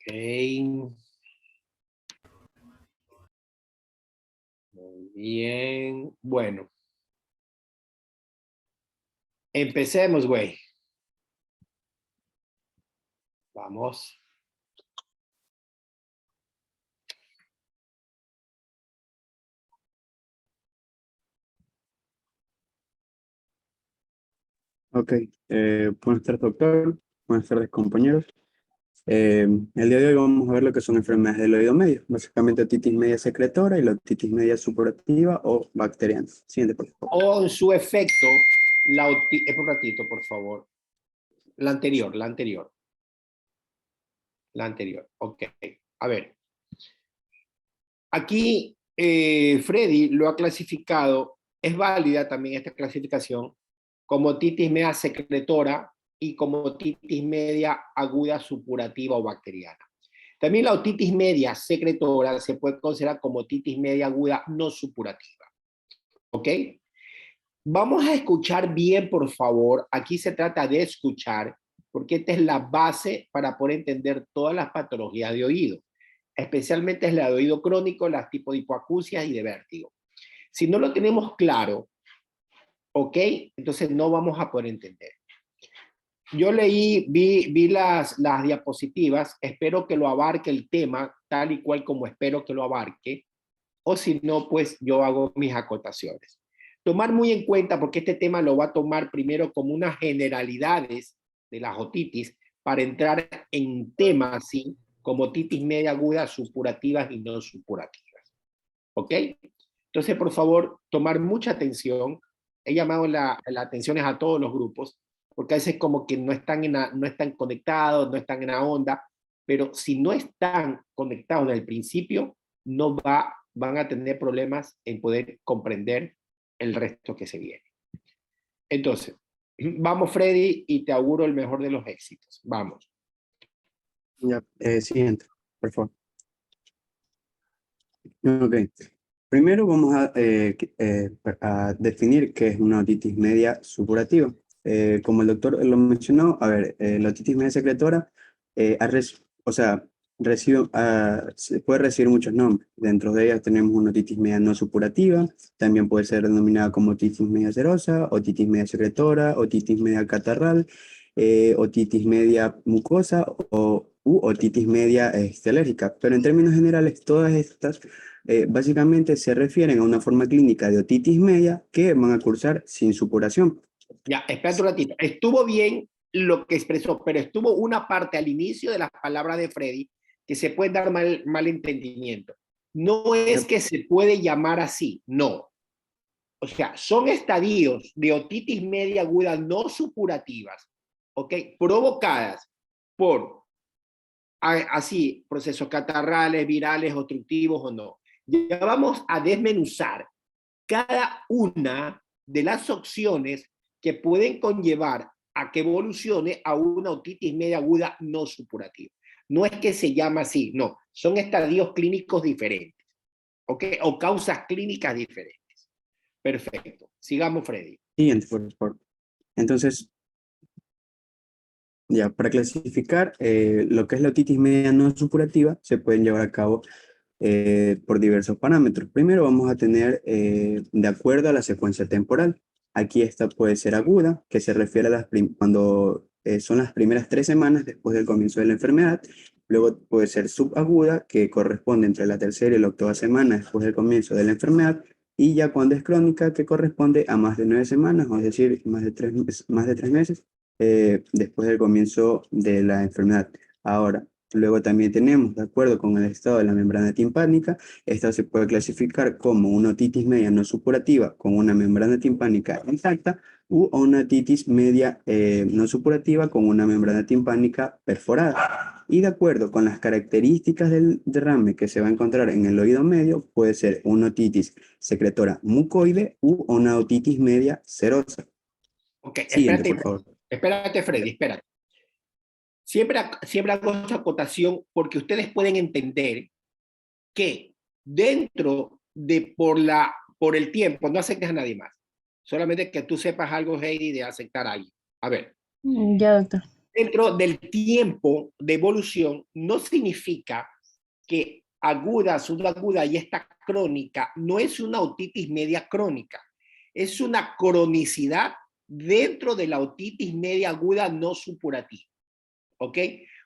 Muy bien. Bueno. Empecemos, güey. Vamos. Ok, buenas tardes, doctor. Buenas tardes, compañeros. El día de hoy vamos a ver lo que son enfermedades del oído medio, básicamente otitis media secretora y la otitis media supurativa o bacteriana. Siguiente, por favor. O en su efecto, un ratito, por favor. La anterior. Ok. A ver. Aquí Freddy lo ha clasificado, es válida también esta clasificación, como otitis media secretora y como otitis media aguda supurativa o bacteriana. También la otitis media secretora se puede considerar como otitis media aguda no supurativa. ¿Ok? Vamos a escuchar bien, por favor. Aquí se trata de escuchar, porque esta es la base para poder entender todas las patologías de oído. Especialmente es la de oído crónico, las tipos de hipoacusia y de vértigo. Si no lo tenemos claro, ¿ok? Entonces no vamos a poder entender. Yo vi las diapositivas, espero que lo abarque el tema tal y cual como espero que lo abarque, o si no, pues yo hago mis acotaciones. Tomar muy en cuenta, porque este tema lo va a tomar primero como unas generalidades de las otitis, para entrar en temas así, como otitis media aguda, supurativas y no supurativas. ¿Ok? Entonces, por favor, tomar mucha atención. He llamado la atención a todos los grupos, porque a veces como que no están conectados, no están en la onda, pero si no están conectados desde el principio, van a tener problemas en poder comprender el resto que se viene. Entonces, vamos Freddy, y te auguro el mejor de los éxitos. Vamos. Ya, siguiente, por favor. Ok, primero vamos a definir qué es una otitis media supurativa. Como el doctor lo mencionó, a ver, la otitis media secretora, o sea, se puede recibir muchos nombres. Dentro de ellas tenemos una otitis media no supurativa, también puede ser denominada como otitis media serosa, otitis media secretora, otitis media catarral, otitis media mucosa u otitis media alérgica. Pero en términos generales, todas estas básicamente se refieren a una forma clínica de otitis media que van a cursar sin supuración. Ya, espérate un ratito. Estuvo bien lo que expresó, pero estuvo una parte al inicio de las palabras de Freddy que se puede dar mal entendimiento. No es que se puede llamar así, no. O sea, son estadios de otitis media aguda no supurativas, ¿ok? Provocadas por, así, procesos catarrales, virales, obstructivos o no. Ya vamos a desmenuzar cada una de las opciones que pueden conllevar a que evolucione a una otitis media aguda no supurativa. No es que se llama así, no, son estadios clínicos diferentes, ¿ok? O causas clínicas diferentes. Perfecto. Sigamos, Freddy. Siguiente, por favor. Entonces, ya, para clasificar lo que es la otitis media no supurativa, se pueden llevar a cabo por diversos parámetros. Primero vamos a tener, de acuerdo a la secuencia temporal, aquí esta puede ser aguda, que se refiere a cuando son las primeras 3 semanas después del comienzo de la enfermedad. Luego puede ser subaguda, que corresponde entre la tercera y la octava semana después del comienzo de la enfermedad. Y ya cuando es crónica, que corresponde a más de 9 semanas, es decir, más de 3 meses después del comienzo de la enfermedad. Ahora, luego también tenemos, de acuerdo con el estado de la membrana timpánica, esta se puede clasificar como una otitis media no supurativa con una membrana timpánica intacta u una otitis media no supurativa con una membrana timpánica perforada. Y de acuerdo con las características del derrame que se va a encontrar en el oído medio, puede ser una otitis secretora mucoide u una otitis media serosa. Ok, Siguiente, por favor. Espérate, Freddy, espérate. Siempre hago esta acotación porque ustedes pueden entender que dentro de por el tiempo, no aceptes a nadie más. Solamente que tú sepas algo, Heidi, de aceptar a alguien. A ver. Ya, doctor. dentro del tiempo de evolución no significa que aguda, subaguda y esta crónica no es una otitis media crónica, es una cronicidad dentro de la otitis media aguda no supurativa, ¿ok?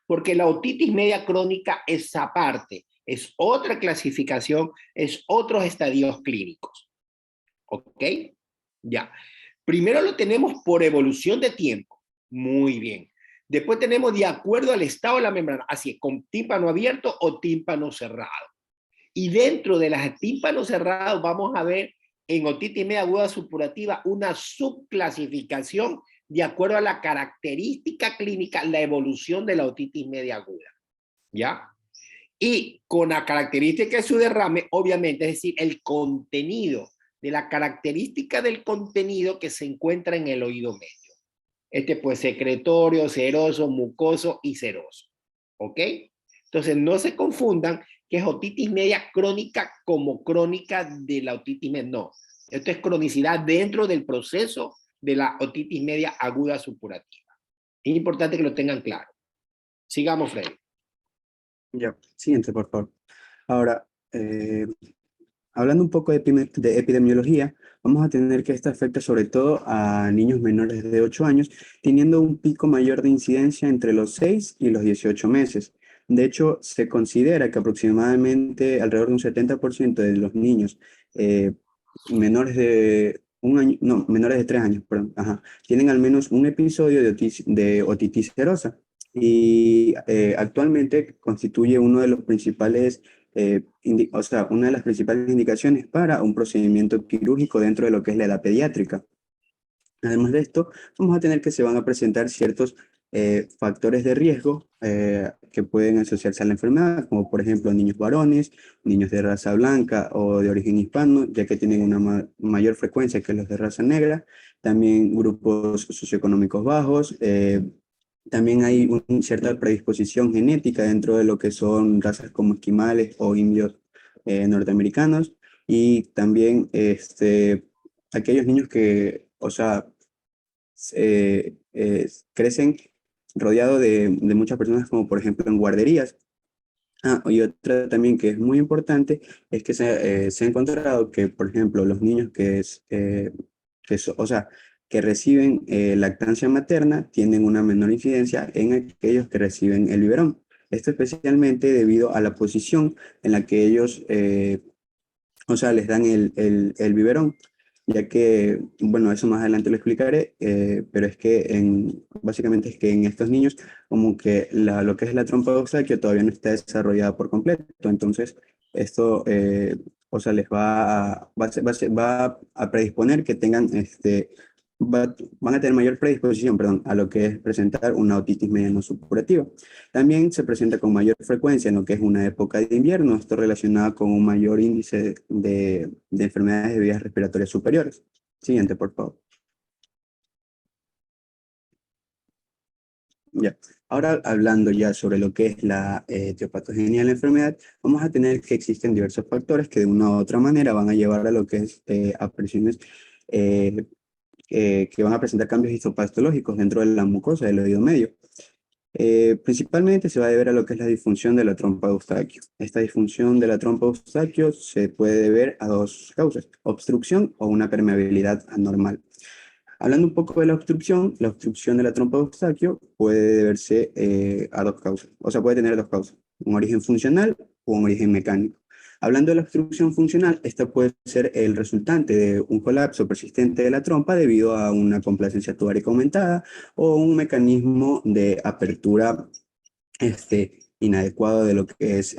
Porque la otitis media crónica es aparte, es otra clasificación, es otros estadios clínicos, ¿ok? Ya. Primero lo tenemos por evolución de tiempo. Muy bien. Después tenemos de acuerdo al estado de la membrana, así con tímpano abierto o tímpano cerrado. Y dentro de las tímpanos cerrados vamos a ver en otitis media aguda supurativa una subclasificación de acuerdo a la característica clínica, la evolución de la otitis media aguda. ¿Ya? Y con la característica de su derrame, obviamente, es decir, el contenido, de la característica del contenido que se encuentra en el oído medio. Este pues secretorio, seroso, mucoso y seroso. ¿Ok? Entonces no se confundan que es otitis media crónica como crónica de la otitis media. No, esto es cronicidad dentro del proceso de la otitis media aguda supurativa. Es importante que lo tengan claro. Sigamos, Freddy. Ya, siguiente, por favor. Ahora, hablando un poco de epidemiología, vamos a tener que esto afecta sobre todo a niños menores de 8 años, teniendo un pico mayor de incidencia entre los 6 y los 18 meses. De hecho, se considera que aproximadamente alrededor de un 70% de los niños eh, menores de un año, no, menores de 3 años, perdón, ajá, tienen al menos un episodio de otitis serosa y actualmente constituye uno de los principales o sea, una de las principales indicaciones para un procedimiento quirúrgico dentro de lo que es la edad pediátrica. Además de esto, vamos a tener que se van a presentar ciertos factores de riesgo que pueden asociarse a la enfermedad, como por ejemplo niños varones, niños de raza blanca o de origen hispano, ya que tienen una mayor frecuencia que los de raza negra, también grupos socioeconómicos bajos, también hay una cierta predisposición genética dentro de lo que son razas como esquimales o indios norteamericanos y también aquellos niños que, o sea, crecen rodeados de muchas personas como por ejemplo en guarderías. Ah, y otra también que es muy importante es que se ha encontrado que, por ejemplo, los niños o sea, que reciben lactancia materna tienen una menor incidencia en aquellos que reciben el biberón. Esto especialmente debido a la posición en la que ellos, o sea, les dan el biberón, ya que, bueno, eso más adelante lo explicaré, pero es que básicamente es que en estos niños como que lo que es la trompa de Obstaquio todavía no está desarrollada por completo, entonces esto, o sea, les va a predisponer que tengan, van a tener mayor predisposición, perdón, a lo que es presentar una otitis media no supurativa. También se presenta con mayor frecuencia en lo que es una época de invierno, esto relacionado con un mayor índice de enfermedades de vías respiratorias superiores. Siguiente, por favor. Ya. Ahora hablando ya sobre lo que es la etiopatogenia de la enfermedad, vamos a tener que existen diversos factores que de una u otra manera van a llevar a lo que es apariciones que van a presentar cambios histopatológicos dentro de la mucosa del oído medio. Principalmente se va a deber a lo que es la disfunción de la trompa de Eustaquio. Esta disfunción de la trompa de Eustaquio se puede deber a dos causas, obstrucción o una permeabilidad anormal. Hablando un poco de la obstrucción de la trompa de Eustaquio puede deberse a dos causas, o sea, puede tener dos causas, un origen funcional o un origen mecánico. Hablando de la obstrucción funcional, esta puede ser el resultante de un colapso persistente de la trompa debido a una complacencia tubárica aumentada o un mecanismo de apertura inadecuado de lo que es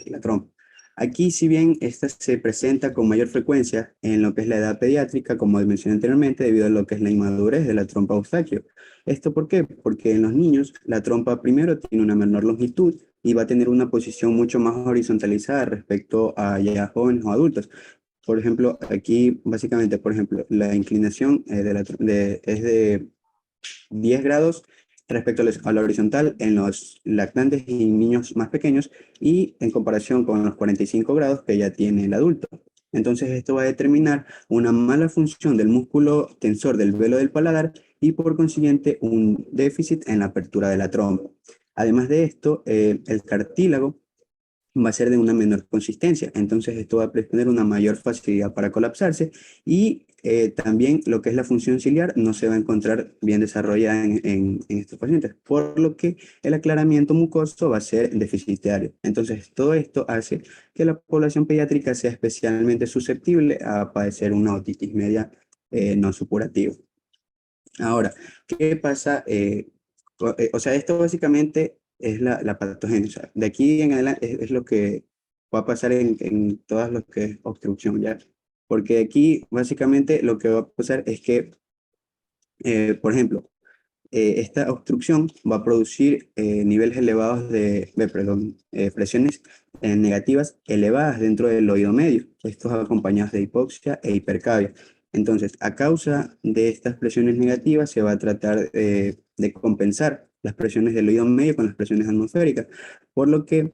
la trompa. Aquí, si bien esta se presenta con mayor frecuencia en lo que es la edad pediátrica, como mencioné anteriormente, debido a lo que es la inmadurez de la trompa Eustaquio. ¿Esto por qué? Porque en los niños la trompa primero tiene una menor longitud y va a tener una posición mucho más horizontalizada respecto a ya jóvenes o adultos. Por ejemplo, aquí básicamente, por ejemplo, la inclinación es de 10 grados respecto a la horizontal en los lactantes y niños más pequeños y en comparación con los 45 grados que ya tiene el adulto. Entonces esto va a determinar una mala función del músculo tensor del velo del paladar y por consiguiente un déficit en la apertura de la trompa. Además de esto, el cartílago va a ser de una menor consistencia, entonces esto va a tener una mayor facilidad para colapsarse y también lo que es la función ciliar no se va a encontrar bien desarrollada en estos pacientes, por lo que el aclaramiento mucoso va a ser deficitario. Entonces todo esto hace que la población pediátrica sea especialmente susceptible a padecer una otitis media no supurativa. Ahora, ¿qué pasa? O sea, esto básicamente es la patogénesis. De aquí en adelante es lo que va a pasar en todas lo que es obstrucción, ¿ya? Porque aquí básicamente lo que va a pasar es que, por ejemplo, esta obstrucción va a producir niveles elevados perdón, presiones negativas elevadas dentro del oído medio, estos acompañados de hipoxia e hipercavia. Entonces, a causa de estas presiones negativas, se va a tratar de compensar las presiones del oído medio con las presiones atmosféricas, por lo que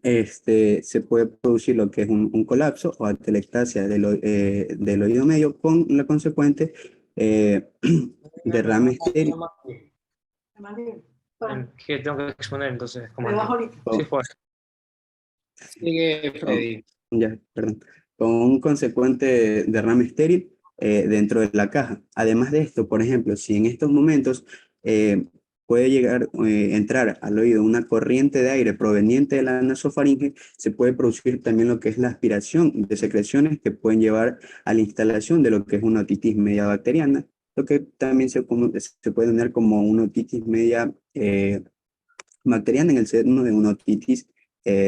se puede producir lo que es un colapso o atelectasia del oído medio con la consecuente eh, derrame estéril. Que tengo que exponer, entonces, como Con, sí, pues. Sigue, Freddy. ya, perdón, con un consecuente derrame estéril dentro de la caja. Además de esto, por ejemplo, si en estos momentos puede llegar, entrar al oído una corriente de aire proveniente de la nasofaringe, se puede producir también lo que es la aspiración de secreciones que pueden llevar a la instalación de lo que es una otitis media bacteriana, lo que también se puede tener como una otitis media bacteriana en el seno de una otitis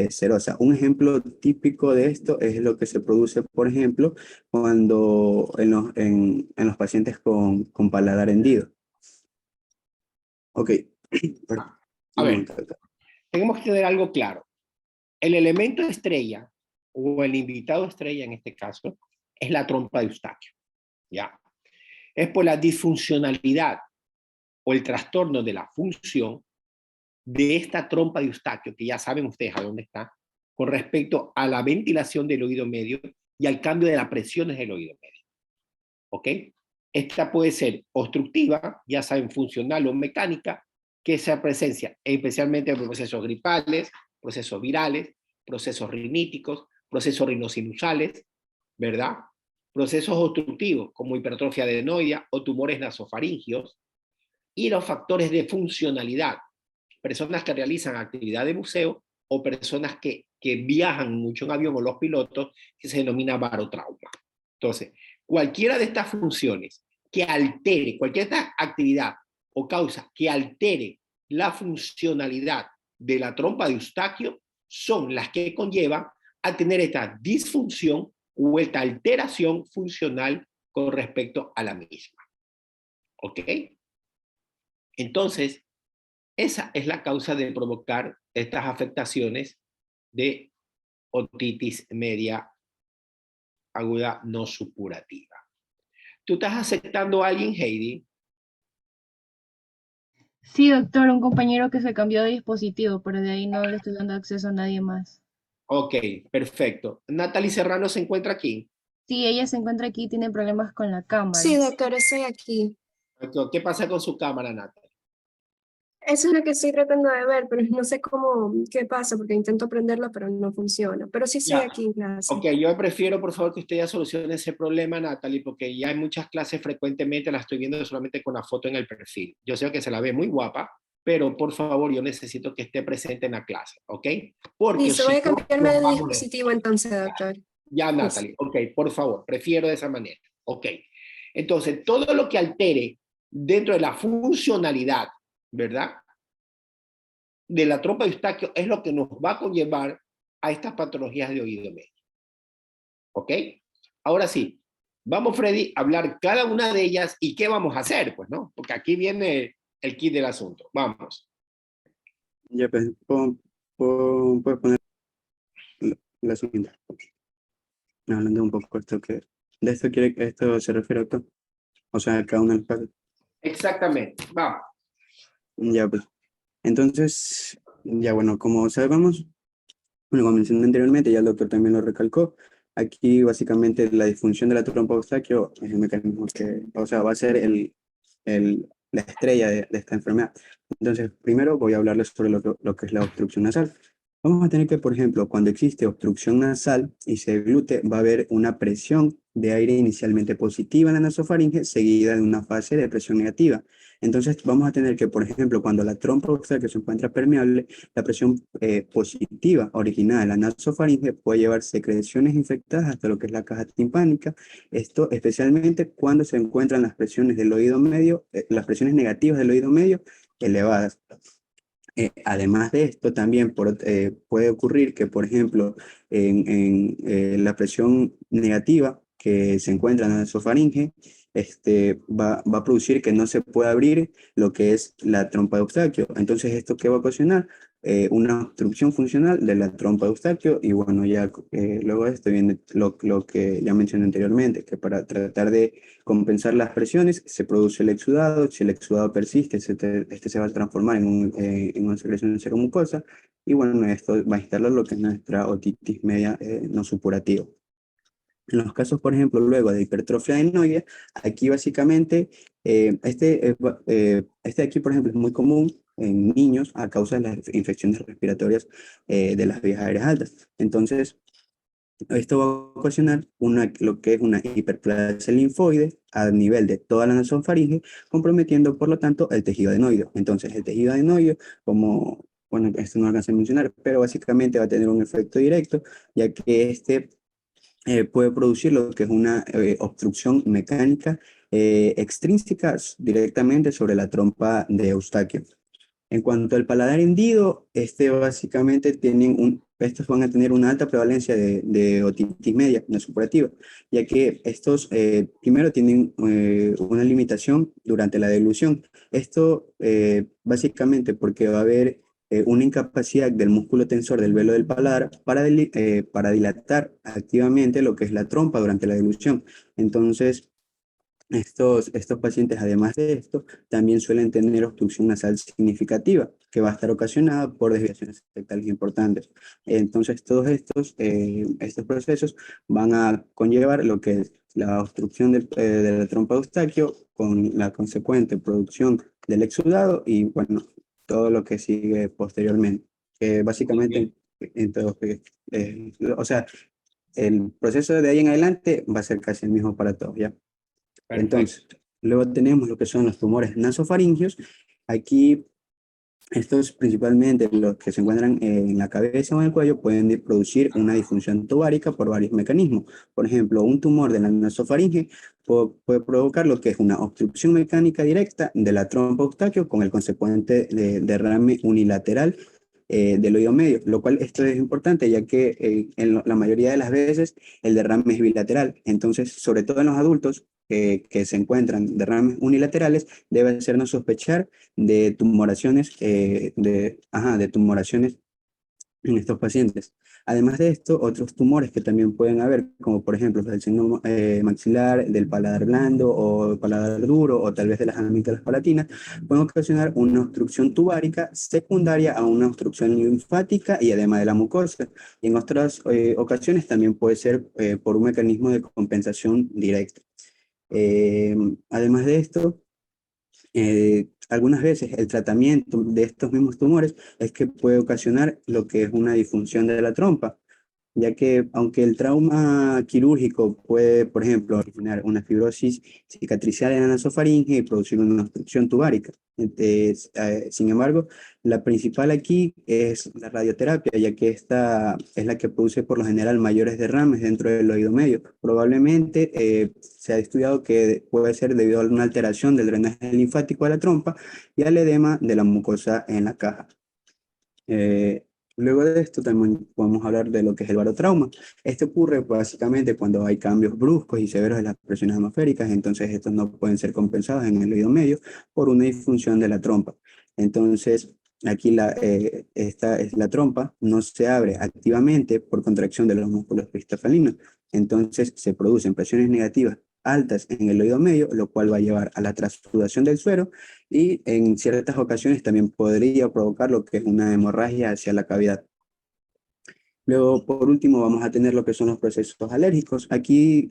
serosa. Un ejemplo típico de esto es lo que se produce, por ejemplo, cuando en los pacientes con paladar hendido. Ok. A Un ver, momento acá. tenemos que tener algo claro. El elemento estrella, o el invitado estrella en este caso, es la trompa de Eustaquio. ¿Ya? Es por la disfuncionalidad o el trastorno de la función de esta trompa de Eustaquio, que ya saben ustedes a dónde está, con respecto a la ventilación del oído medio y al cambio de las presiones del oído medio. ¿Ok? Esta puede ser obstructiva, ya saben, funcional o mecánica, que se presencia especialmente en procesos gripales, procesos virales, procesos riníticos, procesos rinosinusales, ¿verdad? Procesos obstructivos como hipertrofia adenoidea o tumores nasofaringios, y los factores de funcionalidad, personas que realizan actividad de buceo o personas que viajan mucho en avión o los pilotos, que se denomina barotrauma. Entonces, cualquiera de estas funciones que altere, cualquier actividad o causa que altere la funcionalidad de la trompa de Eustaquio son las que conllevan a tener esta disfunción o esta alteración funcional con respecto a la misma. ¿Ok? Entonces, esa es la causa de provocar estas afectaciones de otitis media aguda no supurativa. ¿Tú estás aceptando a alguien, Heidi? Sí, doctor, un compañero que se cambió de dispositivo, pero de ahí no le estoy dando acceso a nadie más. Ok, perfecto. Natalie Serrano se encuentra aquí. Sí, ella se encuentra aquí y tiene problemas con la cámara. Sí, doctor, estoy aquí. ¿Qué pasa con su cámara, Natalie? Eso es lo que estoy tratando de ver, pero no sé qué pasa, porque intento prenderlo, pero no funciona. Pero sí estoy Ya. aquí en clase. Ok, yo prefiero, por favor, que usted ya solucione ese problema, Natalie, porque ya en muchas clases frecuentemente la estoy viendo solamente con la foto en el perfil. Yo sé que se la ve muy guapa, pero por favor, yo necesito que esté presente en la clase, ¿ok? Porque Listo, voy a cambiarme no de vamos a- dispositivo entonces, doctor. Ya, Listo. Natalie, ok, por favor, prefiero de esa manera. Ok. Entonces, todo lo que altere dentro de la funcionalidad, ¿verdad? De la trompa de Eustaquio es lo que nos va a conllevar a estas patologías de oído medio. ¿Ok? Ahora sí, vamos, Freddy, a hablar cada una de ellas y qué vamos a hacer, pues, ¿no? Porque aquí viene el kit del asunto. Vamos. Ya, pues, puedes poner la siguiente. Hablando un poco de esto quiere que esto se refiere a esto. O sea, cada uno de los casos. Exactamente. Vamos. Ya, pues. Entonces, ya bueno, como sabemos, bueno, como mencioné anteriormente, ya el doctor también lo recalcó, Aquí básicamente la disfunción de la trompa de Eustaquio es el mecanismo que, o sea, va a ser la estrella de esta enfermedad. Entonces, primero voy a hablarles sobre lo que es la obstrucción nasal. Vamos a tener que, por ejemplo, cuando existe obstrucción nasal y se glute, va a haber una presión de aire inicialmente positiva en la nasofaringe, seguida de una fase de presión negativa. Entonces, vamos a tener que, por ejemplo, cuando la trompa obstáculo se encuentra permeable, la presión positiva originada en la nasofaringe puede llevar secreciones infectadas hasta lo que es la caja timpánica. Esto especialmente cuando se encuentran las presiones del oído medio, las presiones negativas del oído medio elevadas. Además de esto, también puede ocurrir que, por ejemplo, en la presión negativa que se encuentra en la nasofaringe, va a producir que no se pueda abrir lo que es la trompa de Eustaquio. Entonces, ¿esto qué va a ocasionar? Una obstrucción funcional de la trompa de Eustaquio, y bueno, ya luego de esto viene lo que ya mencioné anteriormente, que para tratar de compensar las presiones se produce el exudado. Si el exudado persiste, este se va a transformar en una secreción seromucosa, y bueno, esto va a instalar lo que es nuestra otitis media no supurativa. En los casos, por ejemplo, luego de hipertrofia adenoidea, aquí básicamente, este de aquí, por ejemplo, es muy común en niños a causa de las infecciones respiratorias de las vías aéreas altas. Entonces, esto va a ocasionar lo que es una hiperplasia linfoide a nivel de toda la nasofaringe, comprometiendo, por lo tanto, el tejido adenoideo. Entonces, el tejido adenoideo, como, bueno, esto no lo alcancé a mencionar, pero básicamente va a tener un efecto directo, ya que puede producir lo que es una obstrucción mecánica extrínseca directamente sobre la trompa de Eustaquio. En cuanto al paladar hendido, básicamente estos van a tener una alta prevalencia de otitis media no supurativa, ya que estos primero tienen una limitación durante la deglución. Esto básicamente porque va a haber una incapacidad del músculo tensor del velo del paladar para dilatar activamente lo que es la trompa durante la deglución. Entonces, estos pacientes, además de esto, también suelen tener obstrucción nasal significativa, que va a estar ocasionada por desviaciones rectales importantes. Entonces, todos estos procesos van a conllevar lo que es la obstrucción de la trompa de Eustaquio con la consecuente producción del exudado y, bueno, todo lo que sigue posteriormente. Básicamente, entonces, o sea, el proceso de ahí en adelante va a ser casi el mismo para todos, ¿ya? Perfecto. Entonces, luego tenemos lo que son los tumores nasofaringios. Aquí, estos principalmente los que se encuentran en la cabeza o en el cuello pueden producir una disfunción tubárica por varios mecanismos. Por ejemplo, un tumor de la nasofaringe puede provocar lo que es una obstrucción mecánica directa de la trompa Eustaquio con el consecuente derrame unilateral del oído medio, lo cual esto es importante ya que en la mayoría de las veces el derrame es bilateral. Entonces, sobre todo en los adultos que se encuentran derrames unilaterales, debe hacernos sospechar de tumoraciones, de tumoraciones en estos pacientes. Además de esto, otros tumores que también pueden haber, como por ejemplo el seno maxilar, del paladar blando o paladar duro, o tal vez de las amígdalas palatinas, pueden ocasionar una obstrucción tubárica secundaria a una obstrucción linfática y además de la mucosa. Y en otras ocasiones también puede ser por un mecanismo de compensación directa. Además de esto, algunas veces el tratamiento de estos mismos tumores es que puede ocasionar lo que es una disfunción de la trompa, ya que aunque el trauma quirúrgico puede, por ejemplo, originar una fibrosis cicatricial en la nasofaringe y producir una obstrucción tubárica. Sin embargo, la principal aquí es la radioterapia, ya que esta es la que produce por lo general mayores derrames dentro del oído medio. Probablemente se ha estudiado que puede ser debido a una alteración del drenaje linfático de la trompa y al edema de la mucosa en la caja. Luego de esto también podemos hablar de lo que es el barotrauma. Esto ocurre básicamente cuando hay cambios bruscos y severos de las presiones atmosféricas, entonces estos no pueden ser compensados en el oído medio por una disfunción de la trompa. Entonces, aquí esta es la trompa, no se abre activamente por contracción de los músculos cristofalinos, entonces se producen presiones negativas altas en el oído medio, lo cual va a llevar a la transsudación del suero y en ciertas ocasiones también podría provocar lo que es una hemorragia hacia la cavidad. Luego, por último, vamos a tener lo que son los procesos alérgicos. Aquí,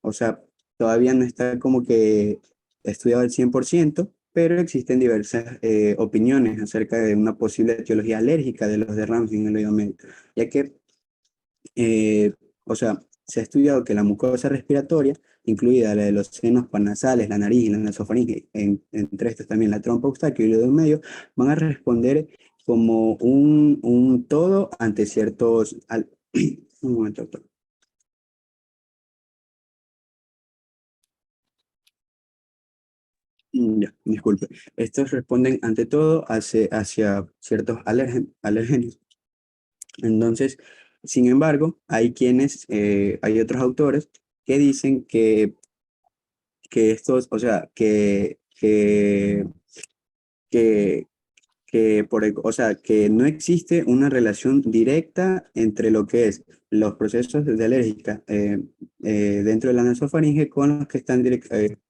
o sea, todavía no está como que estudiado al 100%, pero existen diversas opiniones acerca de una posible etiología alérgica de los derrames en el oído medio, ya que, eh, o sea, se ha estudiado que la mucosa respiratoria, incluida la de los senos paranasales, la nariz y la nasofaringe, entre estos también la trompa eustaquio y el oído medio, van a responder como un todo ante ciertos... un momento, doctor. Ya, disculpe. Estos responden ante todo hacia ciertos alérgenos. Entonces, sin embargo, hay otros autores que dicen que estos, o sea, que, o sea, que no existe una relación directa entre lo que es los procesos de alérgica dentro de la nasofaringe con los que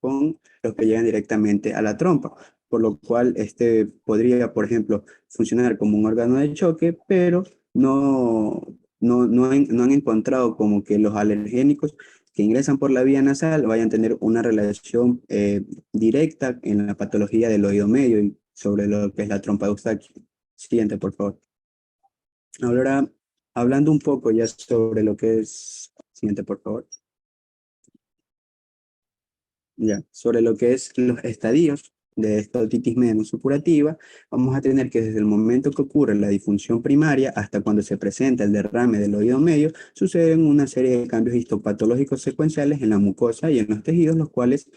con los que llegan directamente a la trompa, por lo cual este podría, por ejemplo, funcionar como un órgano de choque, pero no han encontrado como que los alergénicos que ingresan por la vía nasal vayan a tener una relación directa en la patología del oído medio y sobre lo que es la trompa de Eustaquio. Siguiente, por favor. Ahora, hablando un poco ya sobre lo que es... Siguiente, por favor. Ya, sobre lo que es los estadios de esta otitis media no supurativa, vamos a tener que desde el momento que ocurre la disfunción primaria hasta cuando se presenta el derrame del oído medio, suceden una serie de cambios histopatológicos secuenciales en la mucosa y en los tejidos, los cuales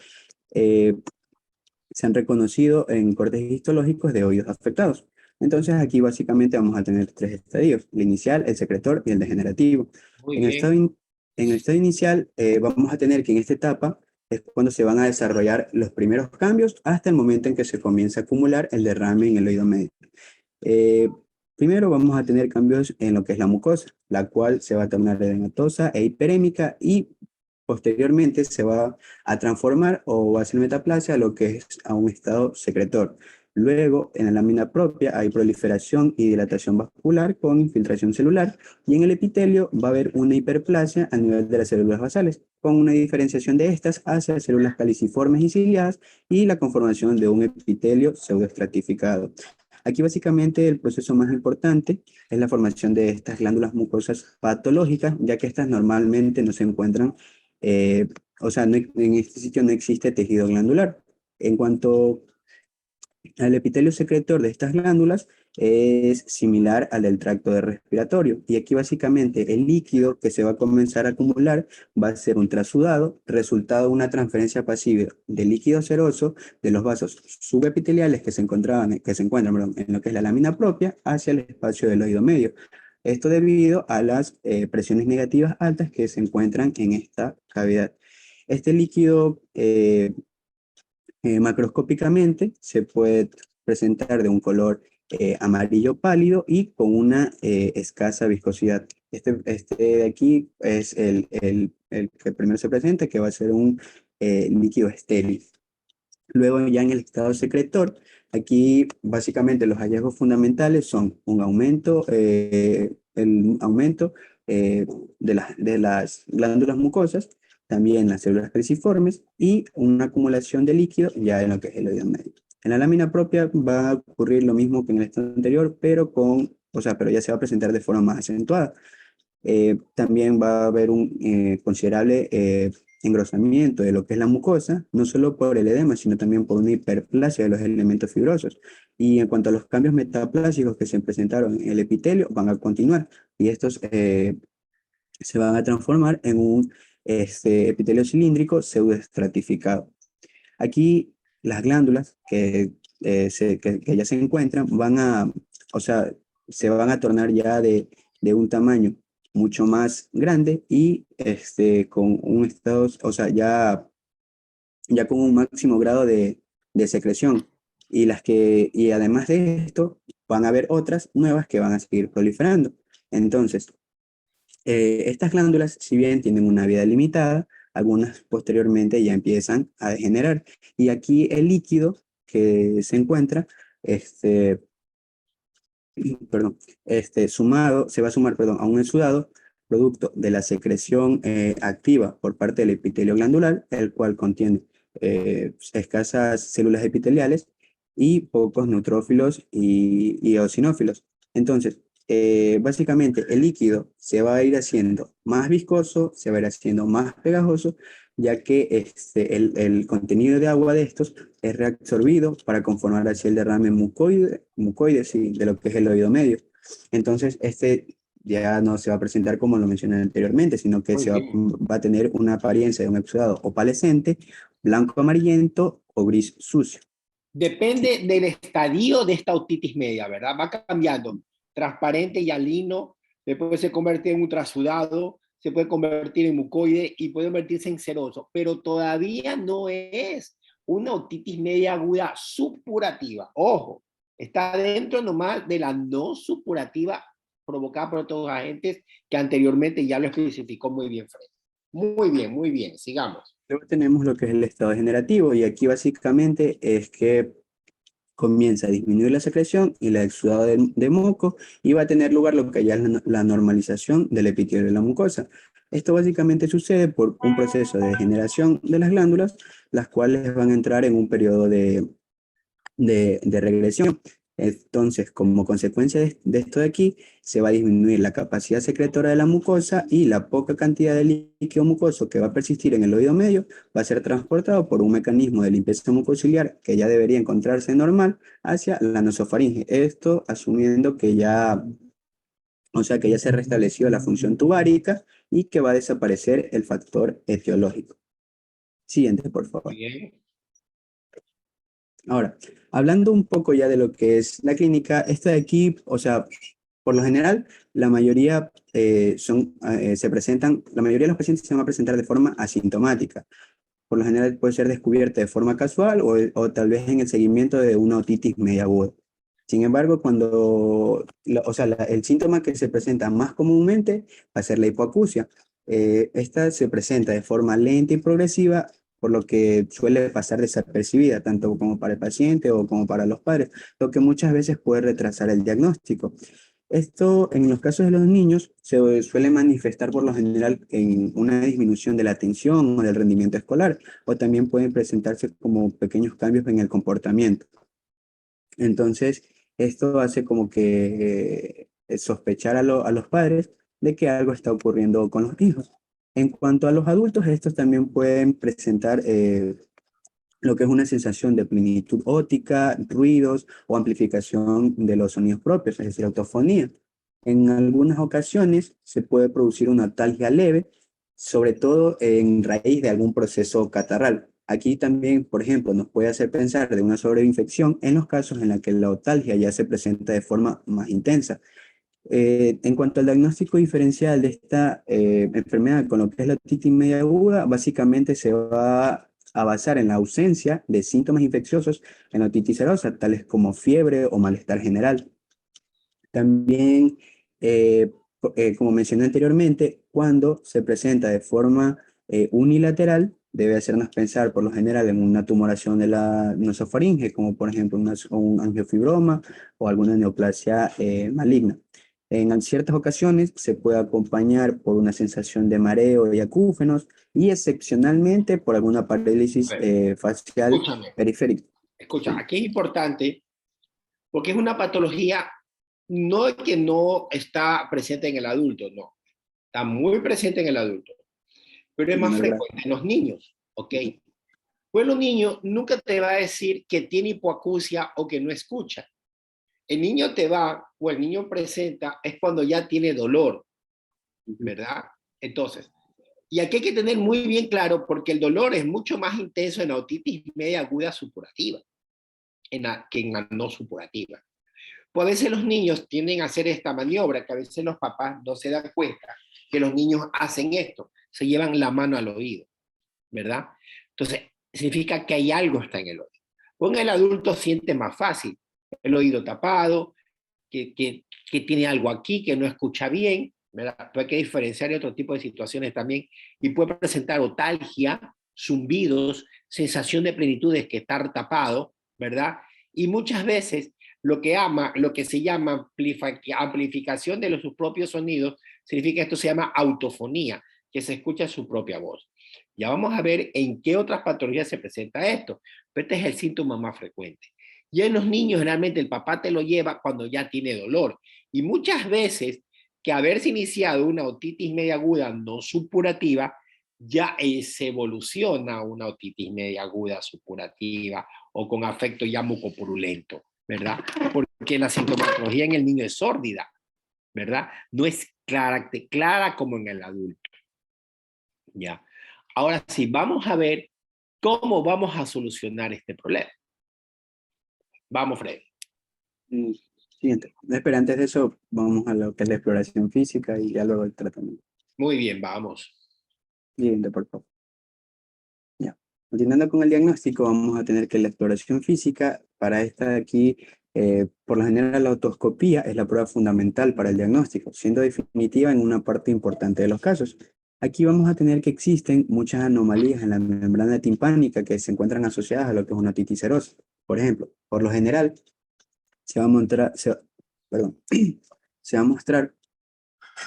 eh, se han reconocido en cortes histológicos de oídos afectados. Entonces aquí básicamente vamos a tener tres estadios, el inicial, el secretor y el degenerativo. Muy En el bien. en el estado inicial vamos a tener que en esta etapa es cuando se van a desarrollar los primeros cambios hasta el momento en que se comienza a acumular el derrame en el oído medio. Eh, Primero vamos a tener cambios en lo que es la mucosa, la cual se va a tornar edematosa e hiperémica y posteriormente se va a transformar o va a ser metaplasia a lo que es a un estado secretor. Luego, en la lámina propia hay proliferación y dilatación vascular con infiltración celular y en el epitelio va a haber una hiperplasia a nivel de las células basales, con una diferenciación de estas hacia células caliciformes y ciliadas y la conformación de un epitelio pseudoestratificado. Aquí básicamente el proceso más importante es la formación de estas glándulas mucosas patológicas, ya que estas normalmente no se encuentran, eh, o sea, en este sitio no existe tejido glandular. En cuanto al epitelio secretor de estas glándulas, es similar al del tracto de respiratorio. Y aquí básicamente el líquido que se va a comenzar a acumular va a ser un trasudado, resultado de una transferencia pasiva de líquido seroso de los vasos subepiteliales que se encuentran, perdón, en lo que es la lámina propia hacia el espacio del oído medio. Esto debido a las presiones negativas altas que se encuentran en esta cavidad. Este líquido macroscópicamente se puede presentar de un color amarillo pálido y con una escasa viscosidad. Este de aquí es el que primero se presenta, que va a ser un líquido estéril. Luego ya en el estado secretor, aquí básicamente los hallazgos fundamentales son el aumento de las glándulas mucosas, también las células creciformes y una acumulación de líquido ya en lo que es el oído medio. En la lámina propia va a ocurrir lo mismo que en el estado anterior, pero ya se va a presentar de forma más acentuada. También va a haber un considerable engrosamiento de lo que es la mucosa, no solo por el edema, sino también por una hiperplasia de los elementos fibrosos. Y en cuanto a los cambios metaplásicos que se presentaron en el epitelio, van a continuar y estos se van a transformar en un epitelio cilíndrico pseudoestratificado. Aquí las glándulas que ya se encuentran o sea, se van a tornar ya de un tamaño mucho más grande y con un estado, o sea, ya con un máximo grado de secreción. Y además de esto, van a haber otras nuevas que van a seguir proliferando. Entonces, estas glándulas, si bien tienen una vida limitada, algunas posteriormente ya empiezan a degenerar. Y aquí el líquido que se encuentra, este, perdón, se va a sumar, perdón, a un exudado producto de la secreción activa por parte del epitelio glandular, el cual contiene escasas células epiteliales y pocos neutrófilos y eosinófilos. Entonces, básicamente el líquido se va a ir haciendo más viscoso, se va a ir haciendo más pegajoso, ya que el contenido de agua de estos es reabsorbido para conformar así el derrame mucoide sí, de lo que es el oído medio. Entonces, ya no se va a presentar como lo mencioné anteriormente, sino que Muy bien. va a tener una apariencia de un exudado opalescente, blanco amarillento o gris sucio. Depende del estadio de esta otitis media, ¿verdad? Va cambiando. Transparente y alino, después se convierte en ultrasudado, se puede convertir en mucoide y puede convertirse en seroso, pero todavía no es una otitis media aguda supurativa. Ojo, está dentro nomás de la no supurativa provocada por otros agentes que anteriormente ya lo especificó muy bien Fred. Muy bien, sigamos. Luego tenemos lo que es el estado degenerativo y aquí básicamente es que comienza a disminuir la secreción y la exudado de moco y va a tener lugar lo que ya es la normalización del epitelio de la mucosa. Esto básicamente sucede por un proceso de degeneración de las glándulas, las cuales van a entrar en un periodo de regresión. Entonces, como consecuencia de esto de aquí, se va a disminuir la capacidad secretora de la mucosa y la poca cantidad de líquido mucoso que va a persistir en el oído medio va a ser transportado por un mecanismo de limpieza mucociliar que ya debería encontrarse normal hacia la nasofaringe. Esto asumiendo que ya, o sea, que ya se restableció la función tubárica y que va a desaparecer el factor etiológico. Siguiente, por favor. Bien. Ahora, hablando un poco ya de lo que es la clínica, esta de aquí, o sea, por lo general, la mayoría la mayoría de los pacientes se van a presentar de forma asintomática. Por lo general puede ser descubierta de forma casual o tal vez en el seguimiento de una otitis media aguda. Sin embargo, el síntoma que se presenta más comúnmente va a ser la hipoacusia. Esta se presenta de forma lenta y progresiva, por lo que suele pasar desapercibida, tanto como para el paciente o como para los padres, lo que muchas veces puede retrasar el diagnóstico. Esto, en los casos de los niños, se suele manifestar por lo general en una disminución de la atención o del rendimiento escolar, o también pueden presentarse como pequeños cambios en el comportamiento. Entonces, esto hace como que sospechar a los padres de que algo está ocurriendo con los hijos. En cuanto a los adultos, estos también pueden presentar lo que es una sensación de plenitud óptica, ruidos o amplificación de los sonidos propios, es decir, autofonía. En algunas ocasiones se puede producir una otalgia leve, sobre todo en raíz de algún proceso catarral. Aquí también, por ejemplo, nos puede hacer pensar de una sobreinfección en los casos en los que la otalgia ya se presenta de forma más intensa. En cuanto al diagnóstico diferencial de esta enfermedad con lo que es la otitis media aguda, básicamente se va a basar en la ausencia de síntomas infecciosos en la otitis serosa, tales como fiebre o malestar general. También, como mencioné anteriormente, cuando se presenta de forma unilateral, debe hacernos pensar por lo general en una tumoración de la nasofaringe, como por ejemplo un angiofibroma o alguna neoplasia maligna. En ciertas ocasiones se puede acompañar por una sensación de mareo y acúfenos y excepcionalmente por alguna parálisis facial Escúchame, periférica. escucha, aquí es importante porque es una patología no que no está presente en el adulto, no, está muy presente en el adulto, pero es más Menor grado. frecuente en los niños, ¿ok? Pues los niños nunca te va a decir que tiene hipoacusia o que no escucha. El niño te va, o el niño presenta, es cuando ya tiene dolor, ¿verdad? Entonces, y aquí hay que tener muy bien claro, porque el dolor es mucho más intenso en la otitis media aguda supurativa que en la no supurativa. Pues a veces los niños tienden a hacer esta maniobra, que a veces los papás no se dan cuenta que los niños hacen esto, se llevan la mano al oído, ¿verdad? Entonces, significa que hay algo está en el oído. Pues el adulto siente más fácil el oído tapado, que tiene algo aquí, que no escucha bien, ¿verdad? Pero hay que diferenciar de otro tipo de situaciones también y puede presentar otalgia, zumbidos, sensación de plenitud de que estar tapado, ¿verdad? Y muchas veces lo que se llama amplificación de sus propios sonidos, significa esto se llama autofonía, que se escucha su propia voz. Ya vamos a ver en qué otras patologías se presenta esto, pero este es el síntoma más frecuente. Y en los niños generalmente el papá te lo lleva cuando ya tiene dolor. Y muchas veces que haberse iniciado una otitis media aguda no supurativa, ya se evoluciona a una otitis media aguda supurativa o con afecto ya mucopurulento, ¿verdad? Porque la sintomatología en el niño es sórdida, ¿verdad? No es clara como en el adulto. Ya. Ahora sí, vamos a ver cómo vamos a solucionar este problema. Vamos, Freddy. Siguiente. Espera, antes de eso, vamos a lo que es la exploración física y ya luego el tratamiento. Muy bien, vamos. Siguiente, por favor. Ya. Continuando con el diagnóstico, vamos a tener que la exploración física, para esta de aquí, por lo general la otoscopía es la prueba fundamental para el diagnóstico, siendo definitiva en una parte importante de los casos. Aquí vamos a tener que existen muchas anomalías en la membrana timpánica que se encuentran asociadas a lo que es una otitis serosa. Por ejemplo, por lo general, se va a mostrar, perdón, se va a mostrar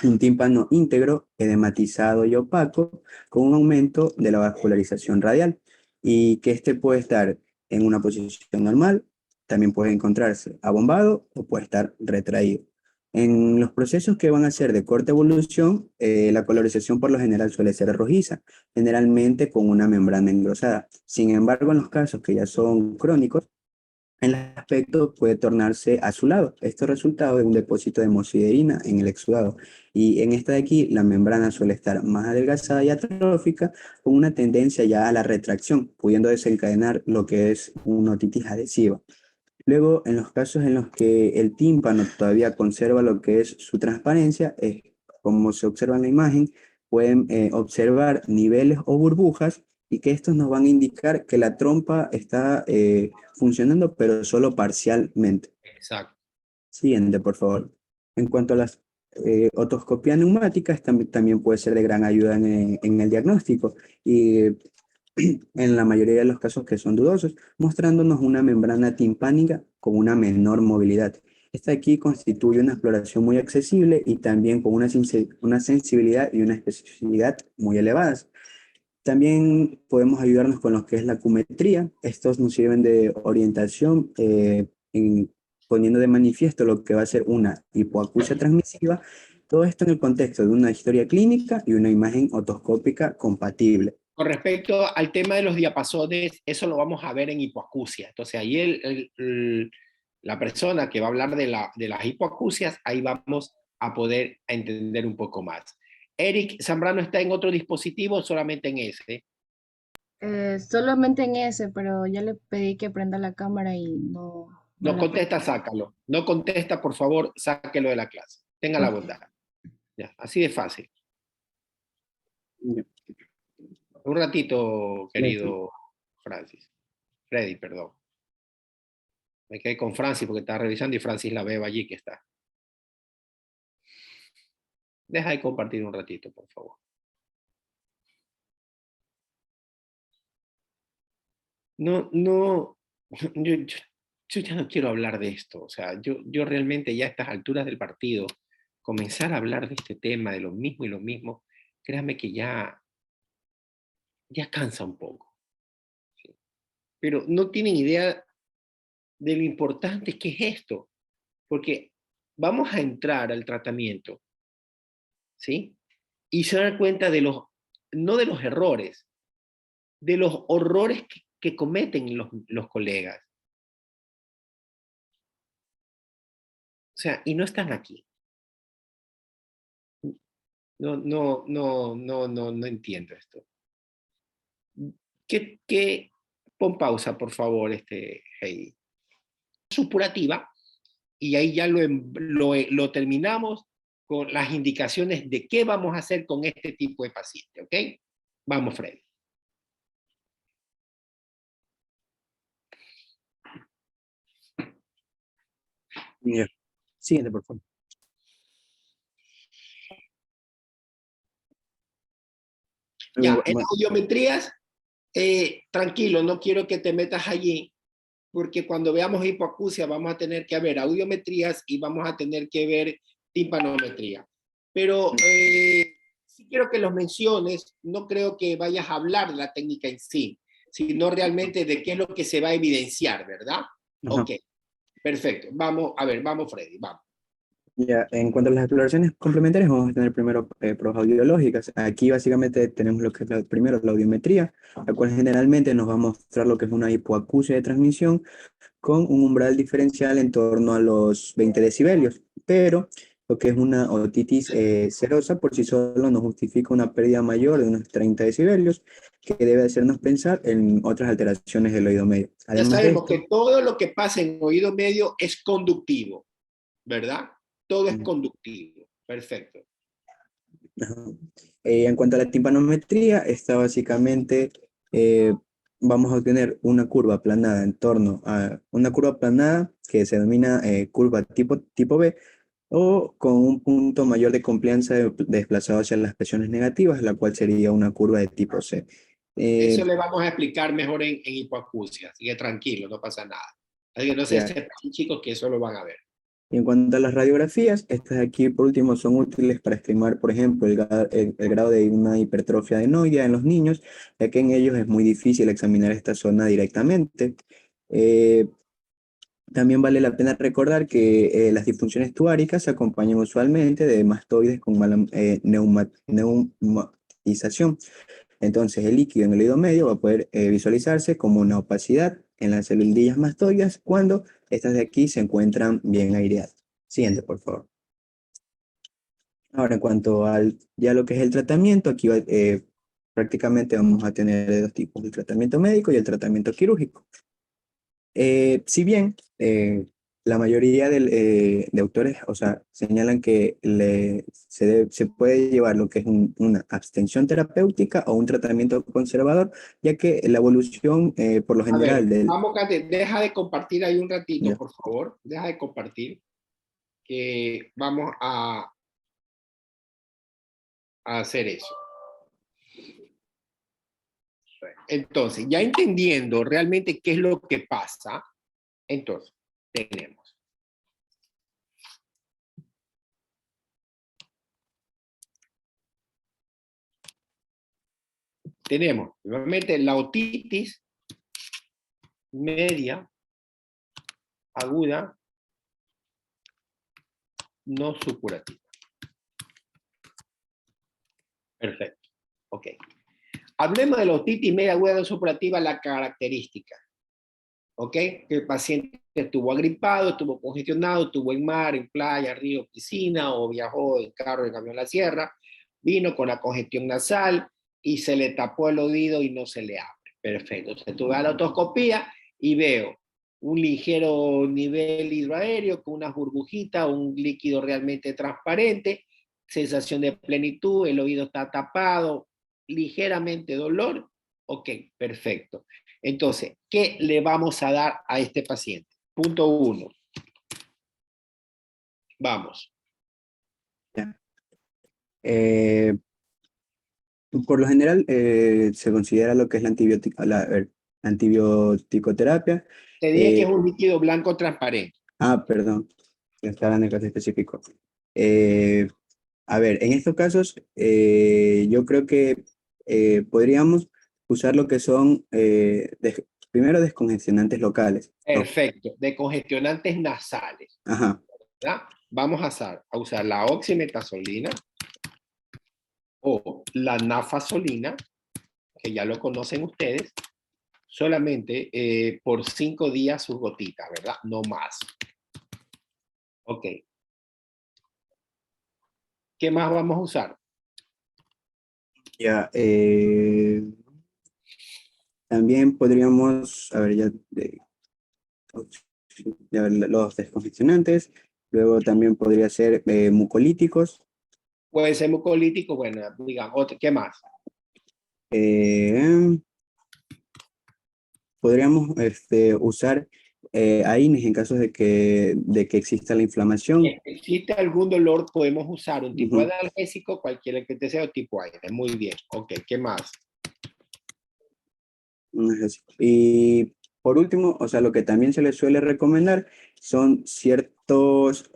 un tímpano íntegro, edematizado y opaco, con un aumento de la vascularización radial, y que este puede estar en una posición normal, también puede encontrarse abombado o puede estar retraído. En los procesos que van a ser de corta evolución, la colorización por lo general suele ser rojiza, generalmente con una membrana engrosada. Sin embargo, en los casos que ya son crónicos, el aspecto puede tornarse azulado. Esto es resultado de un depósito de hemosiderina en el exudado. Y en esta de aquí, la membrana suele estar más adelgazada y atrófica, con una tendencia ya a la retracción, pudiendo desencadenar lo que es una otitis adhesiva. Luego, en los casos en los que el tímpano todavía conserva lo que es su transparencia, como se observa en la imagen, pueden observar niveles o burbujas, y que estos nos van a indicar que la trompa está funcionando, pero solo parcialmente. Exacto. Siguiente, por favor. En cuanto a las otoscopías neumáticas, también puede ser de gran ayuda en el diagnóstico, y en la mayoría de los casos que son dudosos, mostrándonos una membrana timpánica con una menor movilidad. Esta aquí constituye una exploración muy accesible y también con una sensibilidad y una especificidad muy elevadas. También podemos ayudarnos con lo que es la acumetría. Estos nos sirven de orientación, poniendo de manifiesto lo que va a ser una hipoacusia transmisiva. Todo esto en el contexto de una historia clínica y una imagen otoscópica compatible. Con respecto al tema de los diapasones, eso lo vamos a ver en hipoacusia. Entonces, ahí la persona que va a hablar de las hipoacusias, ahí vamos a poder entender un poco más. Eric Zambrano está en otro dispositivo, solamente en ese. Solamente en ese, pero ya le pedí que prenda la cámara y no No la contesta, sácalo. No contesta, por favor, sáquelo de la clase. Tenga la bondad. Ya, así de fácil. Un ratito, querido Francis. Freddy, perdón. Me quedé con Francis porque estaba revisando y Francis la veo allí que está. Deja de compartir un ratito, por favor. No, yo ya no quiero hablar de esto. O sea, yo realmente ya a estas alturas del partido, comenzar a hablar de este tema, de lo mismo, créame que ya cansa un poco. ¿Sí? Pero no tienen idea de lo importante que es esto, porque vamos a entrar al tratamiento, ¿sí? Y se dan cuenta de no de los errores, de los horrores que cometen los colegas. O sea, y no están aquí. No entiendo esto. Pon pausa, por favor, Heidi. Supurativa, y ahí ya lo terminamos con las indicaciones de qué vamos a hacer con este tipo de paciente, ¿ok? Vamos, Freddy. Bien. Siguiente, por favor. Ya, en audiometrías, tranquilo, no quiero que te metas allí, porque cuando veamos hipoacusia vamos a tener que ver audiometrías y vamos a tener que ver timpanometría. Pero sí quiero que los menciones, no creo que vayas a hablar de la técnica en sí, sino realmente de qué es lo que se va a evidenciar, ¿verdad? Ajá. Ok, perfecto. Vamos, a ver, vamos Freddy, vamos. Ya, en cuanto a las exploraciones complementarias, vamos a tener primero pruebas audiológicas. Aquí básicamente tenemos lo que es primero la audiometría, la cual generalmente nos va a mostrar lo que es una hipoacusia de transmisión con un umbral diferencial en torno a los 20 decibelios, pero lo que es una otitis serosa por sí solo nos justifica una pérdida mayor de unos 30 decibelios, que debe hacernos pensar en otras alteraciones del oído medio. Ya Además de sabemos esto, que todo lo que pasa en oído medio es conductivo, ¿verdad? Todo es conductivo. Perfecto. ajá. En cuanto a la timpanometría, esta básicamente eh, vamos a obtener una curva aplanada en torno a una curva aplanada que se denomina curva tipo B, o con un punto mayor de complianza desplazado hacia las presiones negativas, la cual sería una curva de tipo C. Eso Eh, le vamos a explicar mejor en hipoacusia, así que tranquilo, no pasa nada. Así que no se ya. sepan, chicos, que eso lo van a ver. En cuanto a las radiografías, estas de aquí por último son útiles para estimar, por ejemplo, el grado de una hipertrofia adenoidea en los niños, ya que en ellos es muy difícil examinar esta zona directamente. Eh, También vale la pena recordar que las disfunciones tubáricas se acompañan usualmente de mastoides con mala neumatización. Entonces, el líquido en el oído medio va a poder visualizarse como una opacidad en las celulillas mastoides cuando estas de aquí se encuentran bien aireadas. Siguiente, por favor. Ahora, en cuanto al ya lo que es el tratamiento, aquí prácticamente vamos a tener dos tipos, el tratamiento médico y el tratamiento quirúrgico. Si bien la mayoría de autores, o sea, señalan que se puede llevar lo que es una abstención terapéutica o un tratamiento conservador, ya que la evolución, por lo A ver, general, vamos, Kate, deja de compartir ahí un ratito, ya. por favor. Deja de compartir, que vamos a hacer eso. Entonces, ya entendiendo realmente qué es lo que pasa, entonces, tenemos nuevamente la otitis media aguda no supurativa. Perfecto. Ok. Hablemos de la otitis media aguda no supurativa, la característica. ¿Ok? Que el paciente estuvo agripado, estuvo congestionado, estuvo en mar, en playa, río, piscina, o viajó en carro, en camión a la sierra, vino con la congestión nasal y se le tapó el oído y no se le abre. Perfecto. Entonces tuve la otoscopía y veo un ligero nivel hidroaéreo con unas burbujitas, un líquido realmente transparente, sensación de plenitud, el oído está tapado, ligeramente dolor. Ok, perfecto. Entonces, ¿qué le vamos a dar a este paciente? Punto 1. Vamos. Ya. Por lo general, se considera lo que es la antibioticoterapia. Te dije que es un líquido blanco transparente. Perdón, estaba en el caso específico. Eh, a ver, en estos casos, yo creo que podríamos usar lo que son, primero, descongestionantes locales. Perfecto. De congestionantes nasales. Ajá. ¿Verdad? Vamos a usar la oximetazolina o la nafasolina, que ya lo conocen ustedes, solamente por 5 días sus gotitas, ¿verdad? No más. Ok. ¿Qué más vamos a usar? Ya, también podríamos, a ver, ya los descongestionantes, luego también podría ser mucolíticos. Puede ser mucolítico, bueno, digamos, ¿qué más? eh, Podríamos usar AINES en caso de que exista la inflamación. Si existe algún dolor, podemos usar un tipo de Ujú. analgésico, cualquiera que te sea, o tipo aire. Muy bien. Ok, ¿qué más? Un analgésico. Y por último, o sea, lo que también se les suele recomendar son ciertos,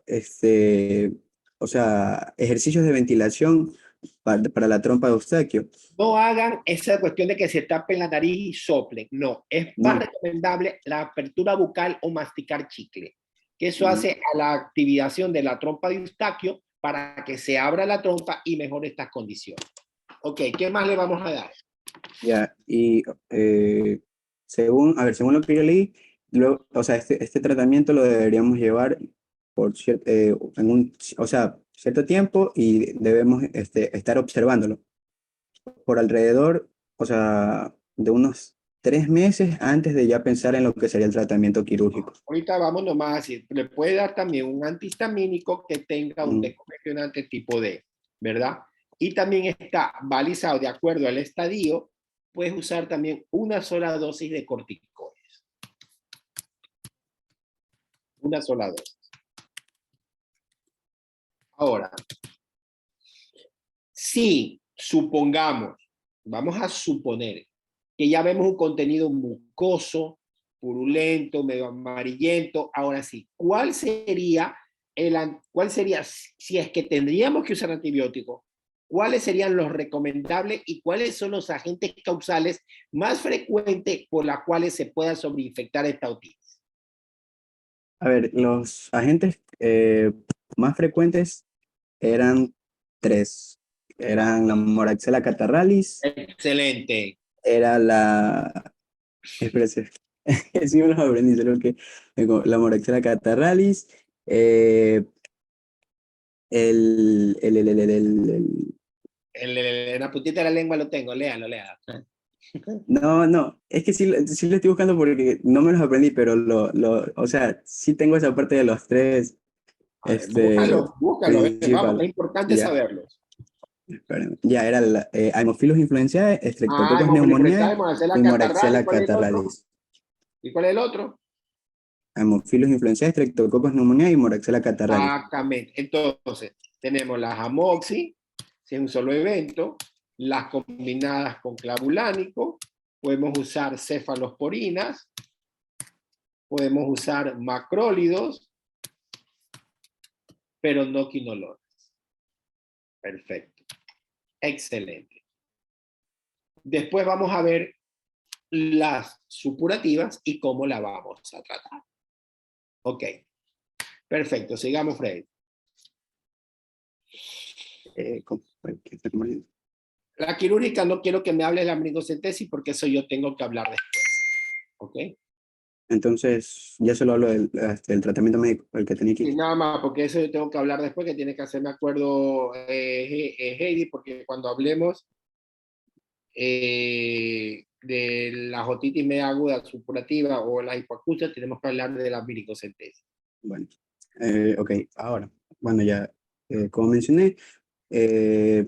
o sea, ejercicios de ventilación para la trompa de Eustaquio. No hagan esa cuestión de que se tapen la nariz y soplen. No, es más No. recomendable la apertura bucal o masticar chicle, que eso Mm. hace a la activación de la trompa de Eustaquio para que se abra la trompa y mejore estas condiciones. Ok, ¿qué más le vamos a dar? Ya, y según lo que yo leí, o sea, este tratamiento lo deberíamos llevar por o sea, cierto tiempo y debemos estar observándolo por alrededor, o sea, de unos 3 meses antes de ya pensar en lo que sería el tratamiento quirúrgico. Ahorita vamos nomás a decir, le puede dar también un antihistamínico que tenga un Mm. descongestionante tipo D, ¿verdad? Y también está balizado de acuerdo al estadio, puedes usar también una sola dosis de corticoides. Una sola dosis. Ahora, si supongamos, vamos a suponer que ya vemos un contenido mucoso, purulento, medio amarillento, ahora sí, ¿cuál sería, si es que tendríamos que usar antibióticos, cuáles serían los recomendables y cuáles son los agentes causales más frecuentes por los cuales se pueda sobreinfectar esta otitis? A ver, los agentes más frecuentes eran 3. Eran la Moraxella catarrhalis, Excelente. era la... Espérese, sí me los aprendí, solo que la Moraxella catarrhalis, eh, En la puntita de la lengua lo tengo, léalo. No, es que sí lo estoy buscando porque no me los aprendí, pero o sea, sí tengo esa parte de los 3, A ver, búscalo, vamos, principal. es importante Ya, saberlos. espérame. Ya era la Haemophilus influenzae, Streptococcus Hemofilus pneumoniae influenzae, y catarral, Moraxella catarrhalis. ¿y cuál es el otro? Haemophilus influenzae, Streptococcus pneumoniae y Moraxella catarrhalis. Exactamente. Entonces, tenemos las amoxi, si es un solo evento, las combinadas con clavulánico, podemos usar cefalosporinas, podemos usar macrólidos, pero no quinolonas. Perfecto. Excelente. Después vamos a ver las supurativas y cómo la vamos a tratar. Ok. Perfecto. Sigamos, Freddy. ¿Qué está comiendo? La quirúrgica no quiero que me hables de la amnigocentesis porque eso yo tengo que hablar después. ¿Ok? Entonces, ya solo hablo del tratamiento médico, el que tenía Y aquí. nada más, porque eso yo tengo que hablar después, que tiene que hacerme acuerdo Heidi, porque cuando hablemos de la otitis media aguda supurativa o la hipoacusia, tenemos que hablar de la amnigocentesis. Bueno, ok, ahora, bueno, ya, como mencioné, eh,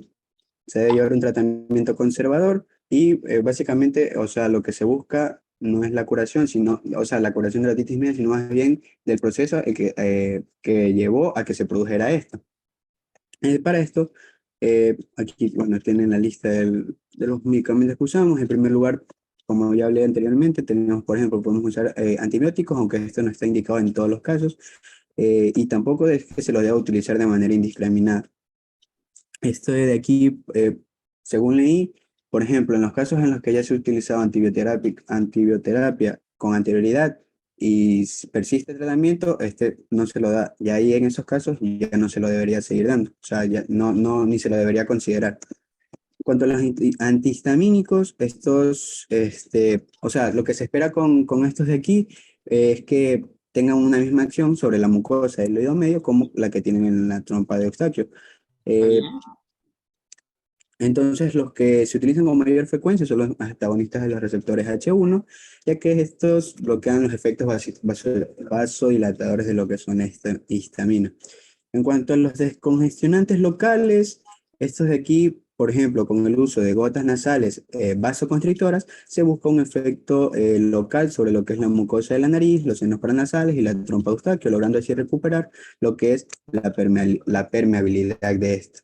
se debe llevar un tratamiento conservador y básicamente, o sea, lo que se busca no es la curación, sino, o sea, la curación de la otitis media, sino más bien del proceso que llevó a que se produjera esto. Para esto, aquí, bueno, tienen la lista de los medicamentos que usamos. En primer lugar, como ya hablé anteriormente, tenemos, por ejemplo, podemos usar antibióticos, aunque esto no está indicado en todos los casos, y tampoco es que se lo deba utilizar de manera indiscriminada. Esto de aquí, según leí, por ejemplo, en los casos en los que ya se ha utilizado antibioterapia con anterioridad y persiste el tratamiento, no se lo da. Y ahí en esos casos ya no se lo debería seguir dando. O sea, ya ni se lo debería considerar. En cuanto a los antihistamínicos, estos, o sea, lo que se espera con estos de aquí es que tengan una misma acción sobre la mucosa del oído medio como la que tienen en la trompa de Eustaquio. Eh, entonces, los que se utilizan con mayor frecuencia son los antagonistas de los receptores H1, ya que estos bloquean los efectos vasodilatadores de lo que son esta histamina. En cuanto a los descongestionantes locales, estos de aquí, por ejemplo, con el uso de gotas nasales vasoconstrictoras, se busca un efecto local sobre lo que es la mucosa de la nariz, los senos paranasales y la trompa de Eustaquio, logrando así recuperar lo que es la permeabilidad de esta.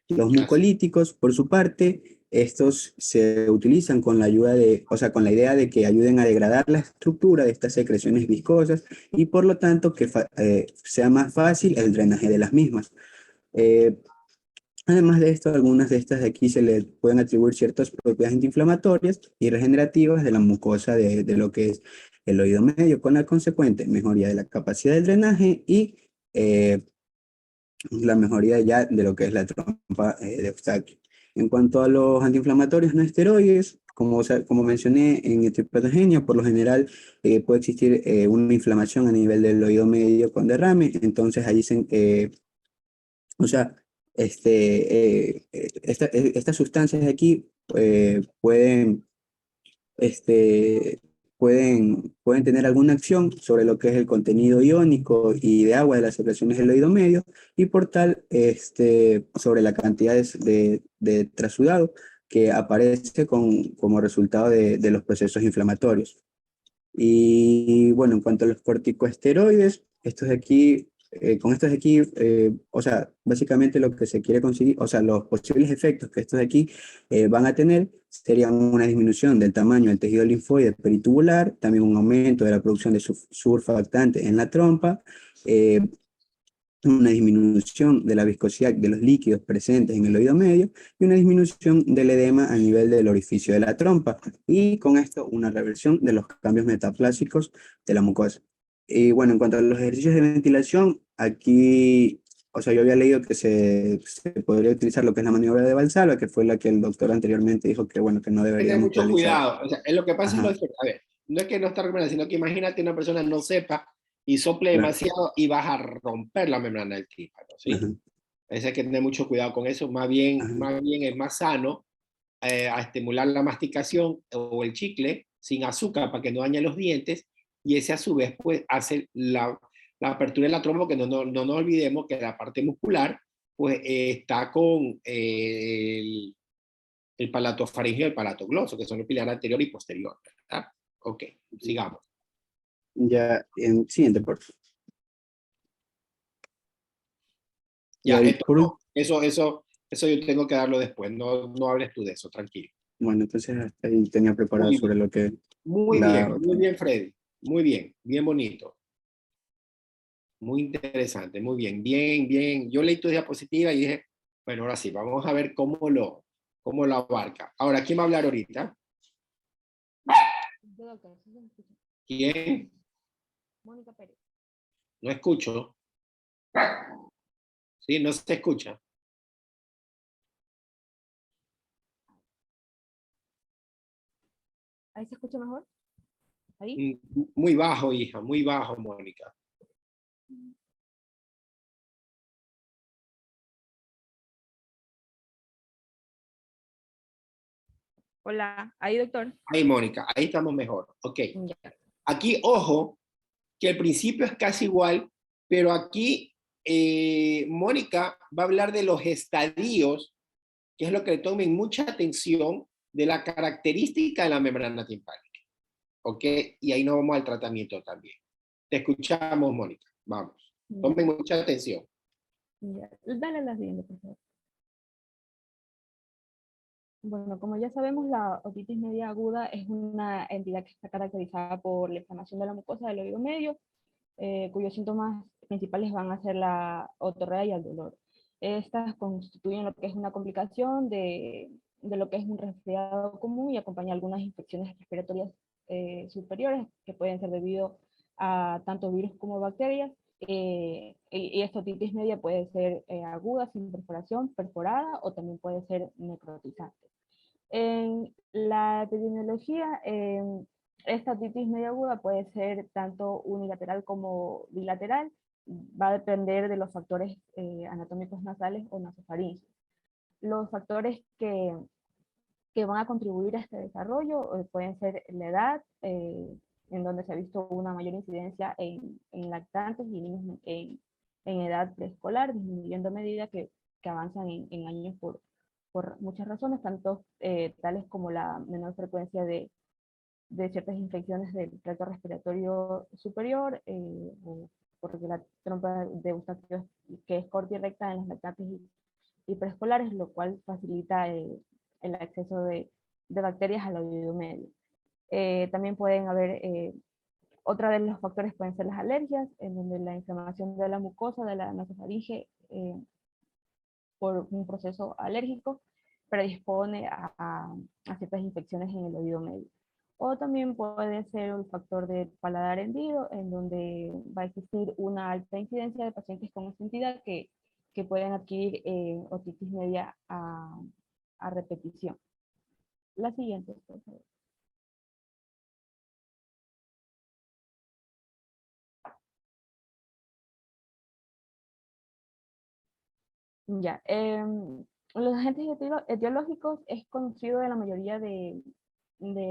Los mucolíticos, por su parte, estos se utilizan con la ayuda de, o sea, con la idea de que ayuden a degradar la estructura de estas secreciones viscosas y por lo tanto que sea más fácil el drenaje de las mismas. Eh, Además de esto, algunas de estas de aquí se le pueden atribuir ciertas propiedades antiinflamatorias y regenerativas de la mucosa de lo que es el oído medio, con la consecuente mejoría de la capacidad del drenaje y la mejoría ya de lo que es la trompa de Eustaquio. En cuanto a los antiinflamatorios no esteroides, como, como mencioné en estreptogenia, por lo general puede existir una inflamación a nivel del oído medio con derrame, entonces ahí o sea, estas sustancias de aquí este, pueden tener alguna acción sobre lo que es el contenido iónico y de agua de las secreciones del oído medio y por tal sobre la cantidad de trasudado que aparece como resultado de los procesos inflamatorios. Y bueno, en cuanto a los corticosteroides, estos de aquí, con estos de aquí, o sea, básicamente lo que se quiere conseguir, o sea, los posibles efectos que estos de aquí van a tener serían una disminución del tamaño del tejido linfoide peritubular, también un aumento de la producción de surfactante en la trompa, eh, una disminución de la viscosidad de los líquidos presentes en el oído medio y una disminución del edema a nivel del orificio de la trompa. Y con esto, una reversión de los cambios metaplásicos de la mucosa. Y bueno, en cuanto a los ejercicios de ventilación, aquí, o sea, yo había leído que se podría utilizar lo que es la maniobra de Valsalva, que fue la que el doctor anteriormente dijo que, bueno, que no Tener deberíamos mucho realizar. cuidado. O sea, lo que pasa es Ajá, a ver, no es que no está recomendado, sino que imagínate una persona no sepa y sople claro. demasiado y vas a romper la membrana del tímpano, ¿sí? Ajá, Hay que tener mucho cuidado con eso. ajá. Más bien es más sano a estimular la masticación o el chicle sin azúcar para que no dañe los dientes y ese a su vez pues hace la apertura de la trompa, que no nos olvidemos que la parte muscular pues está con el palatofaringeo y el palatogloso, que son el pilar anterior y posterior, ¿verdad? Ok, sigamos. Ya, en siguiente, por favor. Y Ya, ahí esto, por, eso yo tengo que darlo después, no hables tú de eso, tranquilo. bueno, entonces hasta ahí tenía preparado Muy bien, sobre lo que la muy otra. bien, Freddy, muy bien, bien bonito, muy interesante, muy bien, bien, bien. Yo leí tu diapositiva y dije, bueno, ahora sí, vamos a ver cómo lo abarca. Ahora, ¿quién va a hablar ahorita? Yo, doctor, ¿sí se me escucha? ¿Quién? Mónica Pérez. No escucho. Sí, no se escucha. ¿Ahí se escucha mejor? ¿Ahí? Muy bajo, hija, muy bajo, Mónica. Hola, ¿ahí, doctor? Ahí, Mónica, ahí estamos mejor. Ok. Ya. Aquí, ojo, que el principio es casi igual, pero aquí Mónica va a hablar de los estadios, que es lo que le tomen mucha atención de la característica de la membrana timpánica. ¿Ok? Y ahí nos vamos al tratamiento también. Te escuchamos, Mónica. Vamos. Ya, Tomen mucha atención. ya. Dale la siguiente, por favor. Bueno, como ya sabemos, la otitis media aguda es una entidad que está caracterizada por la inflamación de la mucosa del oído medio, cuyos síntomas principales van a ser la otorrea y el dolor. Estas constituyen lo que es una complicación de lo que es un resfriado común y acompaña algunas infecciones respiratorias superiores que pueden ser debido a tanto virus como bacterias. Y esta otitis media puede ser aguda, sin perforación, perforada o también puede ser necrotizante. En la epidemiología, esta otitis media aguda puede ser tanto unilateral como bilateral, va a depender de los factores anatómicos nasales o nasofaringes. Los factores que van a contribuir a este desarrollo pueden ser la edad, en donde se ha visto una mayor incidencia en lactantes y niños en edad preescolar, disminuyendo a medida que avanzan en años por muchas razones, tanto tales como la menor frecuencia de ciertas infecciones del tracto respiratorio superior, o porque la trompa de Eustaquio que es corta y recta en los lactantes y preescolares, lo cual facilita el acceso de bacterias al oído medio. También pueden haber, otra de los factores pueden ser las alergias, en donde la inflamación de la mucosa de la nasofaringe por un proceso alérgico predispone a ciertas infecciones en el oído medio. O también puede ser el factor de paladar hendido, en donde va a existir una alta incidencia de pacientes con esta entidad que pueden adquirir otitis media a repetición. La siguiente, por favor. Ya, los agentes etiológicos es conocido de la mayoría de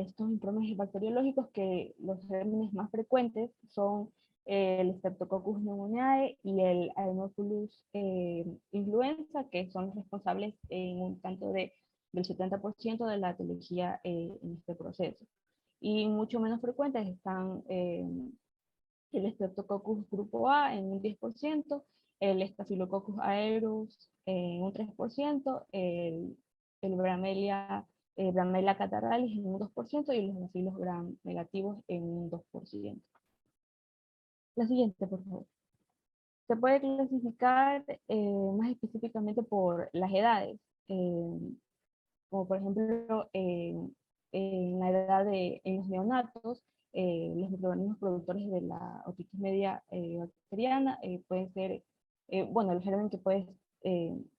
estos informes bacteriológicos que los gérmenes más frecuentes son el Streptococcus pneumoniae y el Haemophilus influenza, que son los responsables en un tanto del 70% de la etiología en este proceso. Y mucho menos frecuentes están el Streptococcus grupo A en un 10%, el Staphylococcus aureus en un 3%, el Bramelia catarrhalis en un 2% y los bacilos gram negativos en un 2%. La siguiente, por favor. Se puede clasificar más específicamente por las edades, como por ejemplo en la edad en los neonatos, los microorganismos productores de la otitis media bacteriana pueden ser, bueno, el germen que puede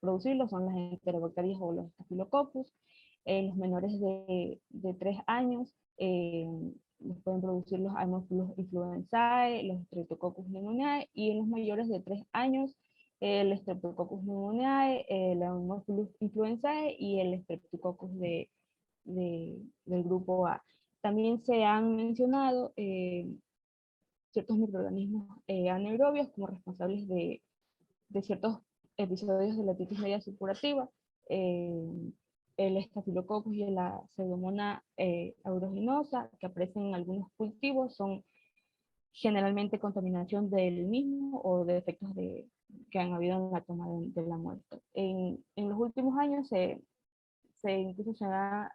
producirlo son las enterobacterias o los Staphylococcus. Los menores de 3 años los pueden producir los Haemophilus influenzae, los Streptococcus pneumoniae, y en los mayores de 3 años el Streptococcus pneumoniae, el Haemophilus influenzae y el Streptococcus del grupo A. También se han mencionado ciertos microorganismos anaerobios como responsables de ciertos episodios de la otitis media supurativa. El Staphylococcus y la Pseudomonas aeruginosa, que aparecen en algunos cultivos, son generalmente contaminación del mismo o de efectos que han habido en la toma de la muestra. En los últimos años incluso se ha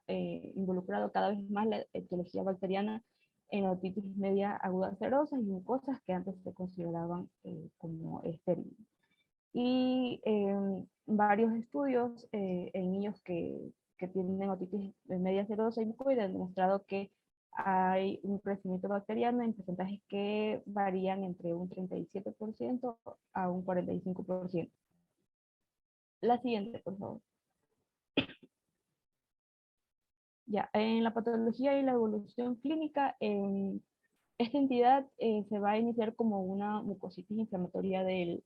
involucrado cada vez más la etiología bacteriana en la otitis media aguda serosa y mucosas que antes se consideraban como estériles. Y varios estudios en niños que tienen otitis media serosa y mucoide han demostrado que hay un crecimiento bacteriano en porcentajes que varían entre un 37% a un 45%. La siguiente, por favor. Ya, en la patología y la evolución clínica, esta entidad se va a iniciar como una mucositis inflamatoria del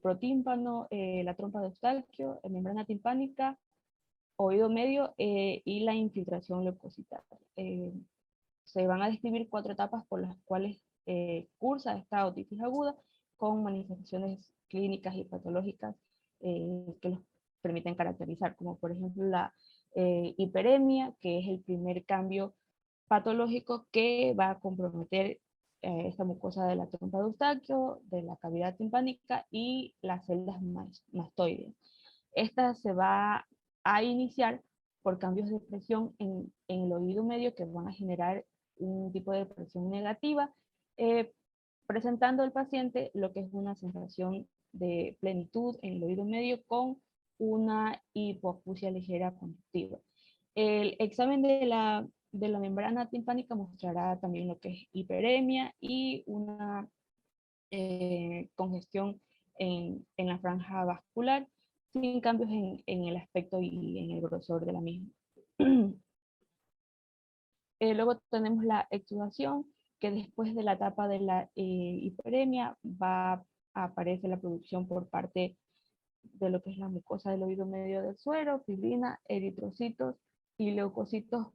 protímpano, la trompa de Eustaquio, la membrana timpánica, oído medio y la infiltración leucocitaria. Se van a describir 4 etapas por las cuales cursa esta otitis aguda con manifestaciones clínicas y patológicas que los permiten caracterizar, como por ejemplo la hiperemia, que es el primer cambio patológico que va a comprometer esta mucosa de la trompa de Eustaquio, de la cavidad timpánica y las celdas mastoides. Esta se va a iniciar por cambios de presión en el oído medio que van a generar un tipo de presión negativa, presentando al paciente lo que es una sensación de plenitud en el oído medio con una hipoacusia ligera conductiva. El examen de la membrana timpánica mostrará también lo que es hiperemia y una congestión en la franja vascular, sin cambios en el aspecto y en el grosor de la misma. Luego tenemos la exudación, que después de la etapa de la hiperemia va a aparecer la producción por parte de lo que es la mucosa del oído medio del suero, fibrina, eritrocitos y leucocitos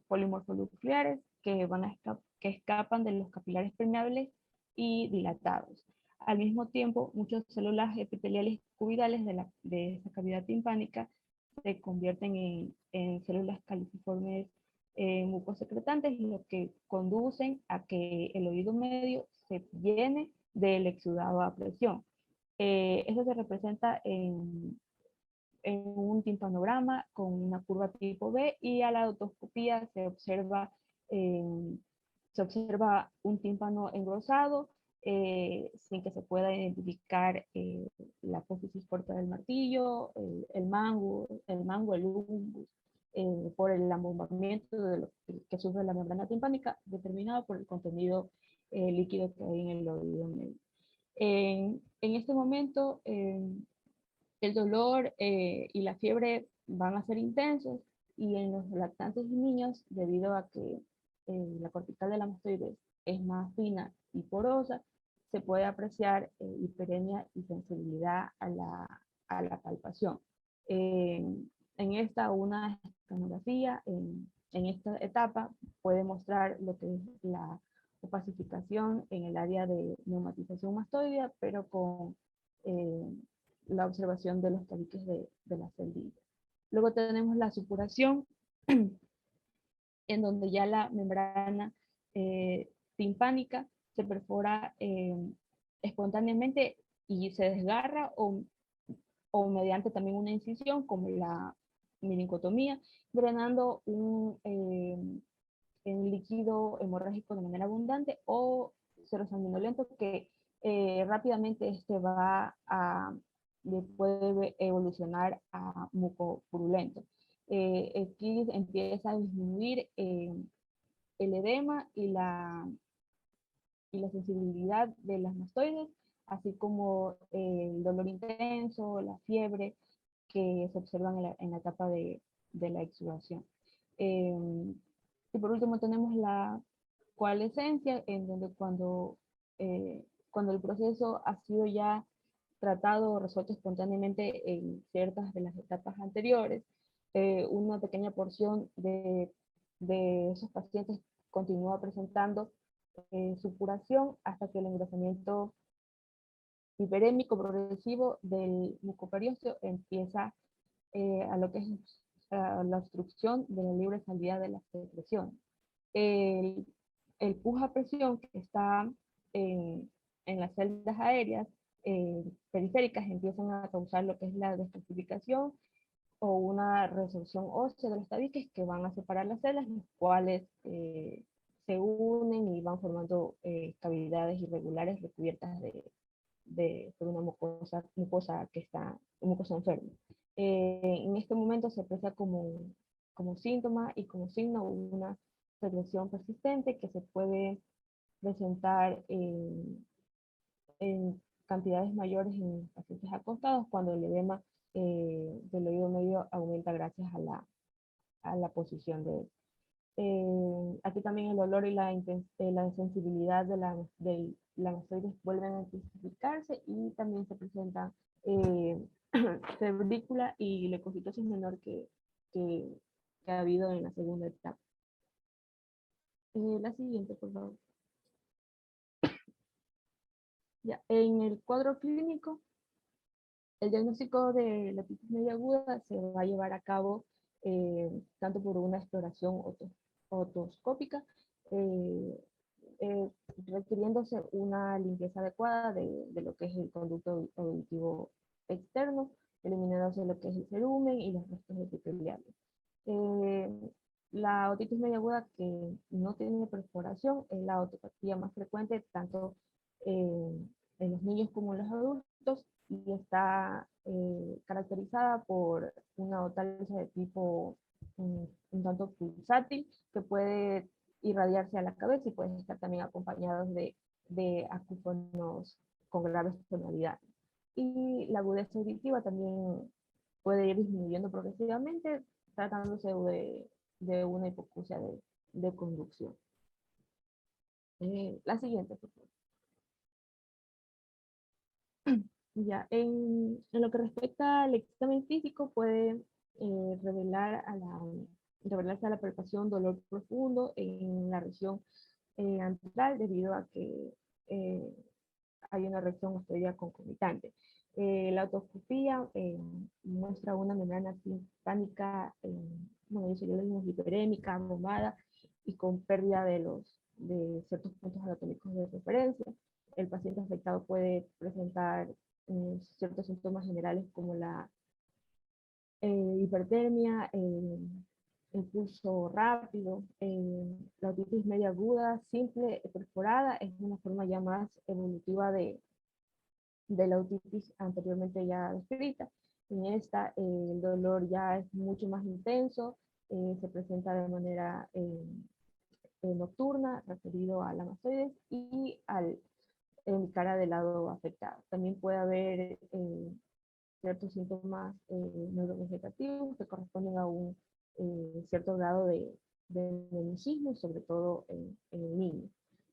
polimorfonucleares que escapan de los capilares permeables y dilatados. Al mismo tiempo, muchas células epiteliales cuboidales de esa cavidad timpánica se convierten en células caliciformes mucosecretantes, lo que conducen a que el oído medio se llene del exudado a presión. Eso se representa en un timpanograma con una curva tipo B, y a la otoscopía se observa un tímpano engrosado, sin que se pueda identificar la apófisis corta del martillo, el umbus, por el ambombamiento de lo que sufre la membrana timpánica, determinado por el contenido líquido que hay en el oído medio. En este momento, el dolor y la fiebre van a ser intensos, y en los lactantes y niños, debido a que la cortical de la mastoides es más fina y porosa, se puede apreciar hiperemia y sensibilidad a la palpación. En esta, una escanografía en esta etapa puede mostrar lo que es la opacificación en el área de neumatización mastoidea, pero con la observación de los tabiques de la celdilla. Luego tenemos la supuración, en donde ya la membrana timpánica se perfora espontáneamente y se desgarra, o mediante también una incisión, como la meningotomía, drenando un líquido hemorrágico de manera abundante, o serosanguinolento, que rápidamente puede evolucionar a mucopurulento. Aquí empieza a disminuir el edema y la sensibilidad de las mastoides, así como el dolor intenso, la fiebre que se observan en la etapa de la exudación. Y por último tenemos la coalescencia, en donde cuando el proceso ha sido ya tratado o resuelto espontáneamente en ciertas de las etapas anteriores, una pequeña porción de esos pacientes continúa presentando supuración, hasta que el engrosamiento hiperémico progresivo del mucoperiósteo empieza a lo que es la obstrucción de la libre salida de la secreción. El puja a presión que está en las celdas aéreas periféricas empiezan a causar lo que es la descalcificación o una resorción ósea de los tabiques, que van a separar las células, las cuales se unen y van formando cavidades irregulares recubiertas por una mucosa que está, mucosa enferma. En este momento se aprecia como síntoma y como signo una secreción persistente, que se puede presentar en cantidades mayores en pacientes acostados, cuando el edema del oído medio aumenta gracias a la posición de él. Aquí también el dolor y la sensibilidad de la mastoides vuelven a intensificarse, y también se presenta febrícula y leucocitosis menor que ha habido en la segunda etapa. La siguiente, por favor. Ya, en el cuadro clínico, el diagnóstico de la otitis media aguda se va a llevar a cabo tanto por una exploración otoscópica, requiriéndose una limpieza adecuada de lo que es el conducto auditivo externo, eliminándose lo que es el cerumen y los restos epiteliales. La otitis media aguda que no tiene perforación es la otopatía más frecuente, tanto en los niños como en los adultos, y está caracterizada por una otalgia de tipo un tanto pulsátil, que puede irradiarse a la cabeza, y pueden estar también acompañados de acúfonos con graves tonalidades. Y la agudeza auditiva también puede ir disminuyendo progresivamente, tratándose de una hipoacusia de conducción. La siguiente, por favor. Ya, en lo que respecta al examen físico, puede revelarse a la palpación dolor profundo en la región antral, debido a que hay una reacción mastoidea concomitante. La otoscopía muestra una membrana timpánica, bueno, yo le digo hiperémica, abombada y con pérdida de ciertos puntos anatómicos de referencia. El paciente afectado puede presentar ciertos síntomas generales, como la hipertermia, el pulso rápido, la otitis media aguda, simple, perforada, es una forma ya más evolutiva de la otitis anteriormente ya descrita. En esta el dolor ya es mucho más intenso, se presenta de manera nocturna, referido a la mastoides y al cara del lado afectado. También puede haber ciertos síntomas neurovegetativos que corresponden a un cierto grado de menicismo, sobre todo en el niño.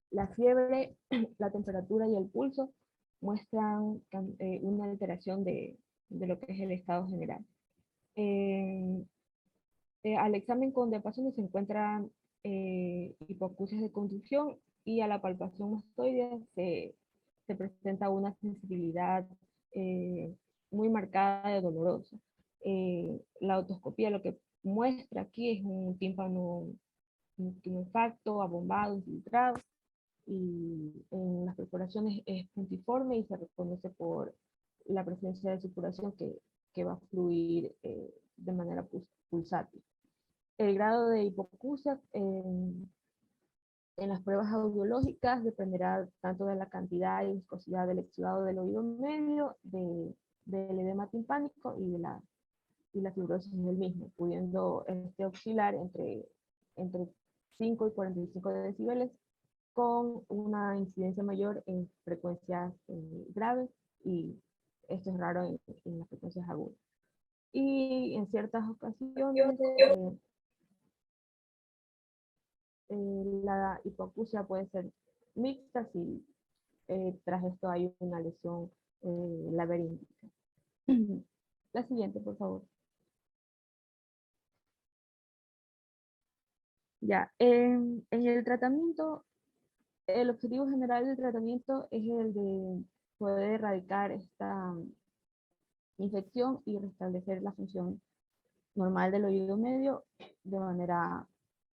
La fiebre, la temperatura y el pulso muestran una alteración de lo que es el estado general. Al examen con diapasón se encuentran hipoacusias de conducción y a la palpación mastoidea se presenta una sensibilidad muy marcada y dolorosa. La otoscopía lo que muestra aquí es un tímpano infarto, abombado, infiltrado, y en las perforaciones es puntiforme y se reconoce por la presencia de supuración que va a fluir de manera pulsátil. El grado de hipoacusia en las pruebas audiológicas dependerá tanto de la cantidad y viscosidad del exudado del oído medio, del edema timpánico y la fibrosis del mismo, pudiendo oscilar entre 5 y 45 decibeles, con una incidencia mayor en frecuencias graves, y esto es raro en las frecuencias agudas. Y en ciertas ocasiones la hipoacusia puede ser mixta si tras esto hay una lesión laberíntica. La siguiente, por favor. Ya, en el tratamiento, el objetivo general del tratamiento es el de poder erradicar esta infección y restablecer la función normal del oído medio de manera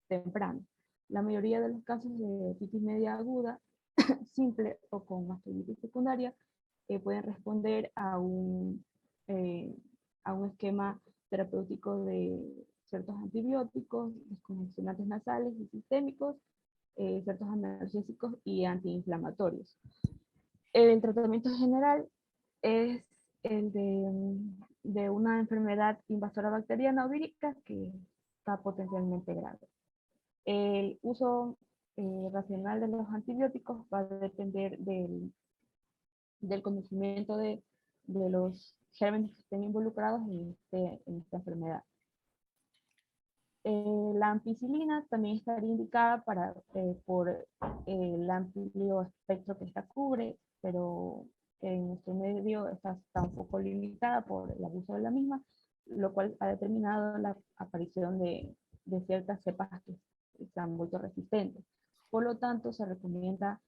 temprana. La mayoría de los casos de otitis media aguda, simple o con mastoiditis secundaria, pueden responder a un esquema terapéutico de ciertos antibióticos, descongestionantes nasales y sistémicos, ciertos analgésicos y antiinflamatorios. El tratamiento general es el de una enfermedad invasora bacteriana o vírica que está potencialmente grave. El uso racional de los antibióticos va a depender del conocimiento de los gérmenes que estén involucrados en esta enfermedad. La ampicilina también estaría indicada por el amplio espectro que esta cubre, pero en nuestro medio está un poco limitada por el abuso de la misma, lo cual ha determinado la aparición de ciertas cepas que se han vuelto resistentes. Por lo tanto, se recomienda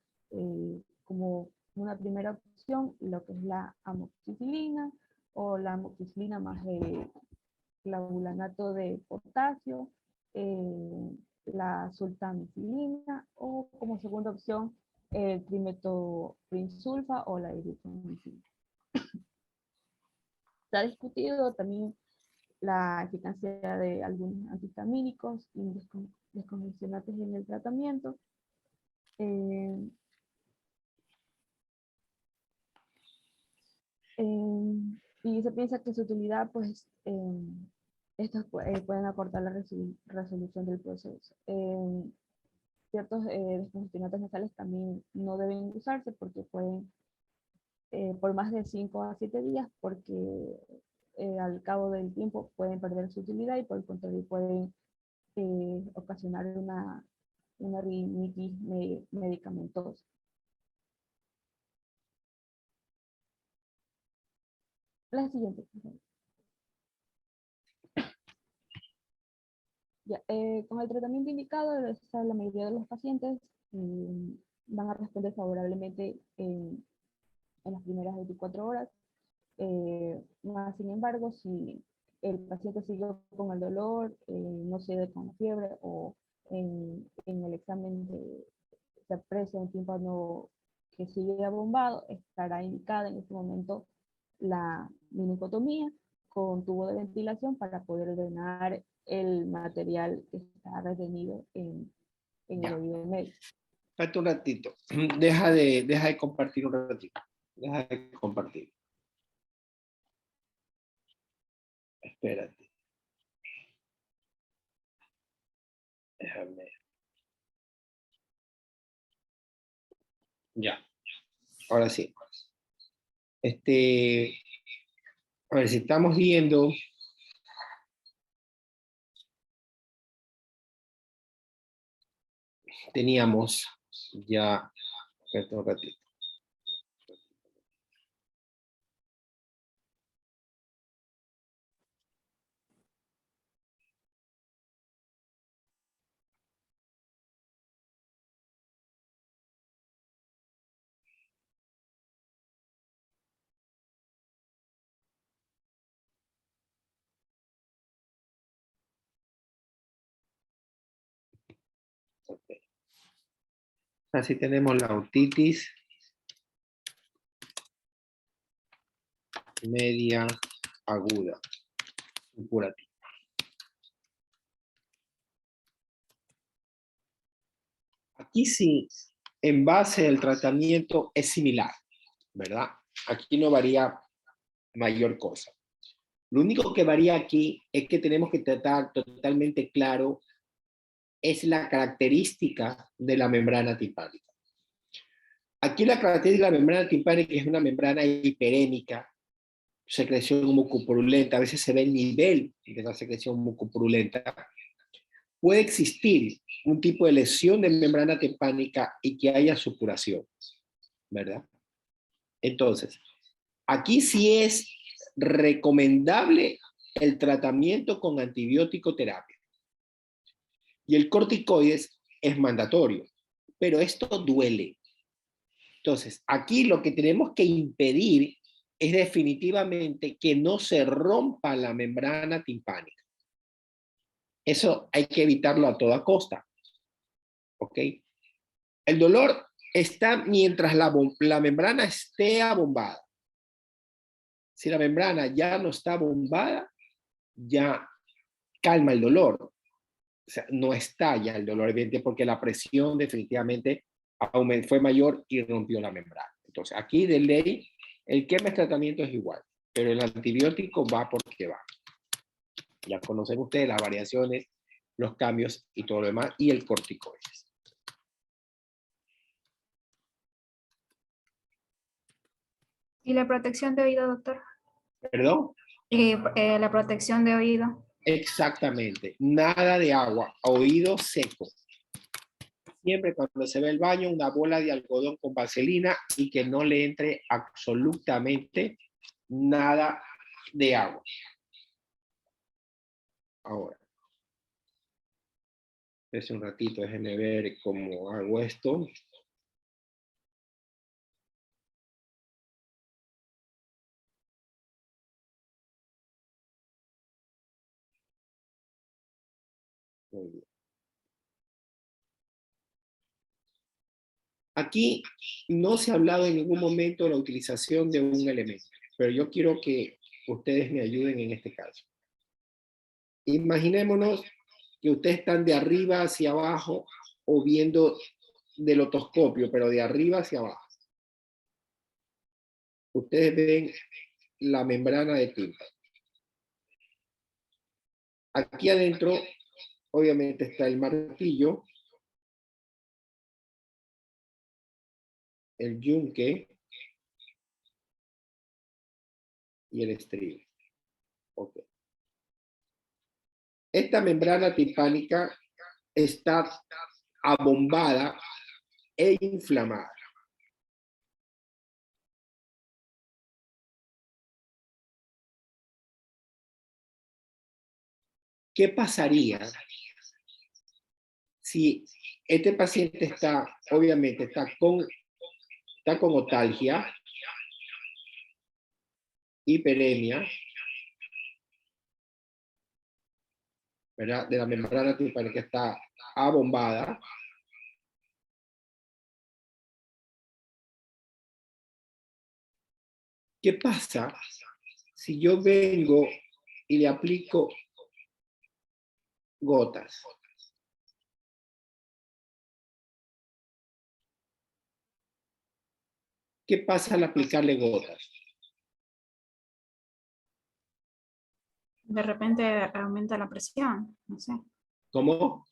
como una primera opción lo que es la amoxicilina o la amoxicilina más el clavulanato de potasio, la sultamicilina, o como segunda opción el trimetoprinsulfa o la erythromicina. Se ha discutido también la eficacia de algunos antihistamínicos y descongestionantes en el tratamiento. Y se piensa que su utilidad, pues, estos pueden acortar la resolución del proceso. Ciertos descongestionantes nasales también no deben usarse porque pueden, por más de 5 a 7 días, porque al cabo del tiempo pueden perder su utilidad y por el contrario pueden ocasionar una rinitis medicamentosa. La siguiente, por favor. Ya, con el tratamiento indicado, la mayoría de los pacientes van a responder favorablemente en las primeras 24 horas. Sin embargo, si el paciente sigue con el dolor, no cede con la fiebre, o en el examen se aprecia un tímpano que sigue abombado, estará indicada en este momento la minicotomía con tubo de ventilación para poder drenar el material que está retenido en el Ya. oído medio. Espérate un ratito. Deja de compartir un ratito. Deja de compartir. Espérate. Déjame. Ya. Ahora sí. A ver si estamos viendo. Teníamos ya. Espérate un ratito. Okay. Así tenemos la otitis media aguda supurativa. Aquí sí, en base al tratamiento es similar, ¿verdad? Aquí no varía mayor cosa. Lo único que varía aquí es que tenemos que tratar totalmente claro es la característica de la membrana timpánica. Aquí la característica de la membrana timpánica es una membrana hiperémica, secreción mucopurulenta, a veces se ve el nivel de la secreción mucopurulenta. Puede existir un tipo de lesión de membrana timpánica y que haya supuración, ¿verdad? Entonces, aquí sí es recomendable el tratamiento con antibiótico terapia. Y el corticoides es mandatorio, pero esto duele. Entonces, aquí lo que tenemos que impedir es definitivamente que no se rompa la membrana timpánica. Eso hay que evitarlo a toda costa. ¿Ok? El dolor está mientras la membrana esté abombada. Si la membrana ya no está bombada, ya calma el dolor. O sea, no estalla el dolor, evidente, porque la presión definitivamente fue mayor y rompió la membrana. Entonces, aquí de ley, el quema tratamiento es igual, pero el antibiótico va porque va. Ya conocen ustedes las variaciones, los cambios y todo lo demás, y el corticoides. ¿Y la protección de oído, doctor? ¿Perdón? La protección de oído. Exactamente. Nada de agua, oído seco. Siempre cuando se ve el baño, una bola de algodón con vaselina y que no le entre absolutamente nada de agua. Ahora, espérense un ratito, déjenme ver cómo hago esto. Muy bien. Aquí no se ha hablado en ningún momento de la utilización de un elemento, pero yo quiero que ustedes me ayuden en este caso. Imaginémonos que ustedes están de arriba hacia abajo o viendo del otoscopio, pero de arriba hacia abajo. Ustedes ven la membrana de tímpano. Aquí adentro, obviamente, está el martillo, el yunque y el estribo. Okay. Esta membrana timpánica está abombada e inflamada. ¿Qué pasaría si este paciente está, obviamente, está con otalgia, hiperemia, ¿verdad? De la membrana timpánica está abombada. ¿Qué pasa si yo vengo y le aplico gotas. ¿Qué pasa al aplicarle gotas? De repente aumenta la presión, no sé. ¿Cómo?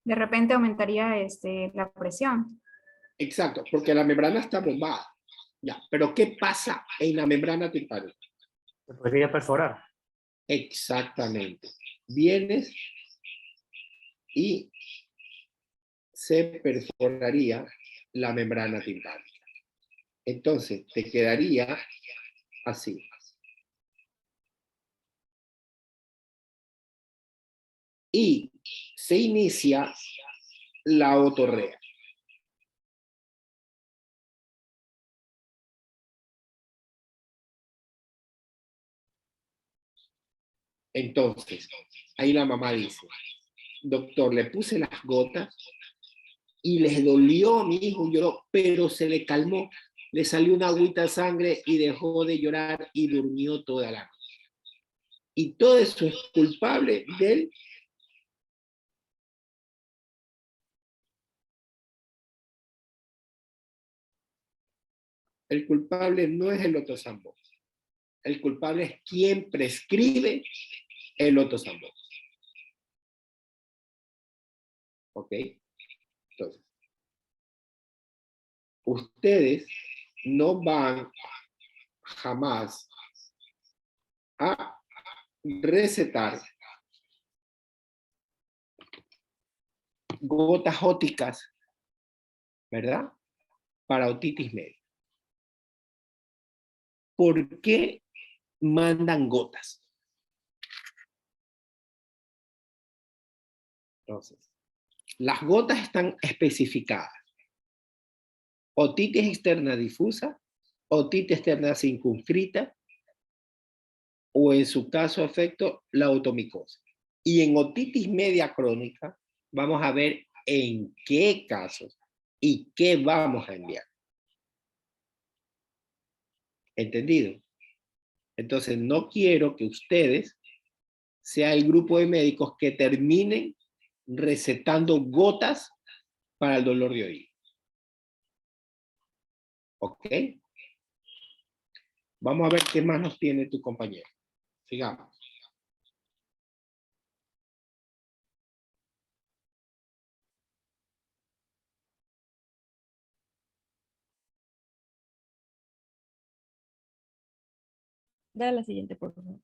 De repente aumentaría la presión. Exacto, porque la membrana está bombada. Ya, pero ¿qué pasa en la membrana timpánica? Se podría perforar. Exactamente. Vienes y se perforaría la membrana timpánica. Entonces, te quedaría así. Y se inicia la otorrea. Entonces, ahí la mamá dice, doctor, le puse las gotas y les dolió, mi hijo lloró, pero se le calmó, le salió una agüita de sangre y dejó de llorar y durmió toda la noche. Y todo eso es culpable del el culpable no es el Otosambo. El culpable es quien prescribe el Otosambo. ¿Ok? Entonces, ustedes no van jamás a recetar gotas óticas, ¿verdad? Para otitis media. ¿Por qué mandan gotas? Entonces, las gotas están especificadas. Otitis externa difusa, otitis externa circunscrita, o en su caso efecto, la otomicosis. Y en otitis media crónica, vamos a ver en qué casos y qué vamos a enviar. ¿Entendido? Entonces, no quiero que ustedes sea el grupo de médicos que terminen recetando gotas para el dolor de oído. ¿Ok? Vamos a ver qué más nos tiene tu compañero. Sigamos. Dale la siguiente, por favor.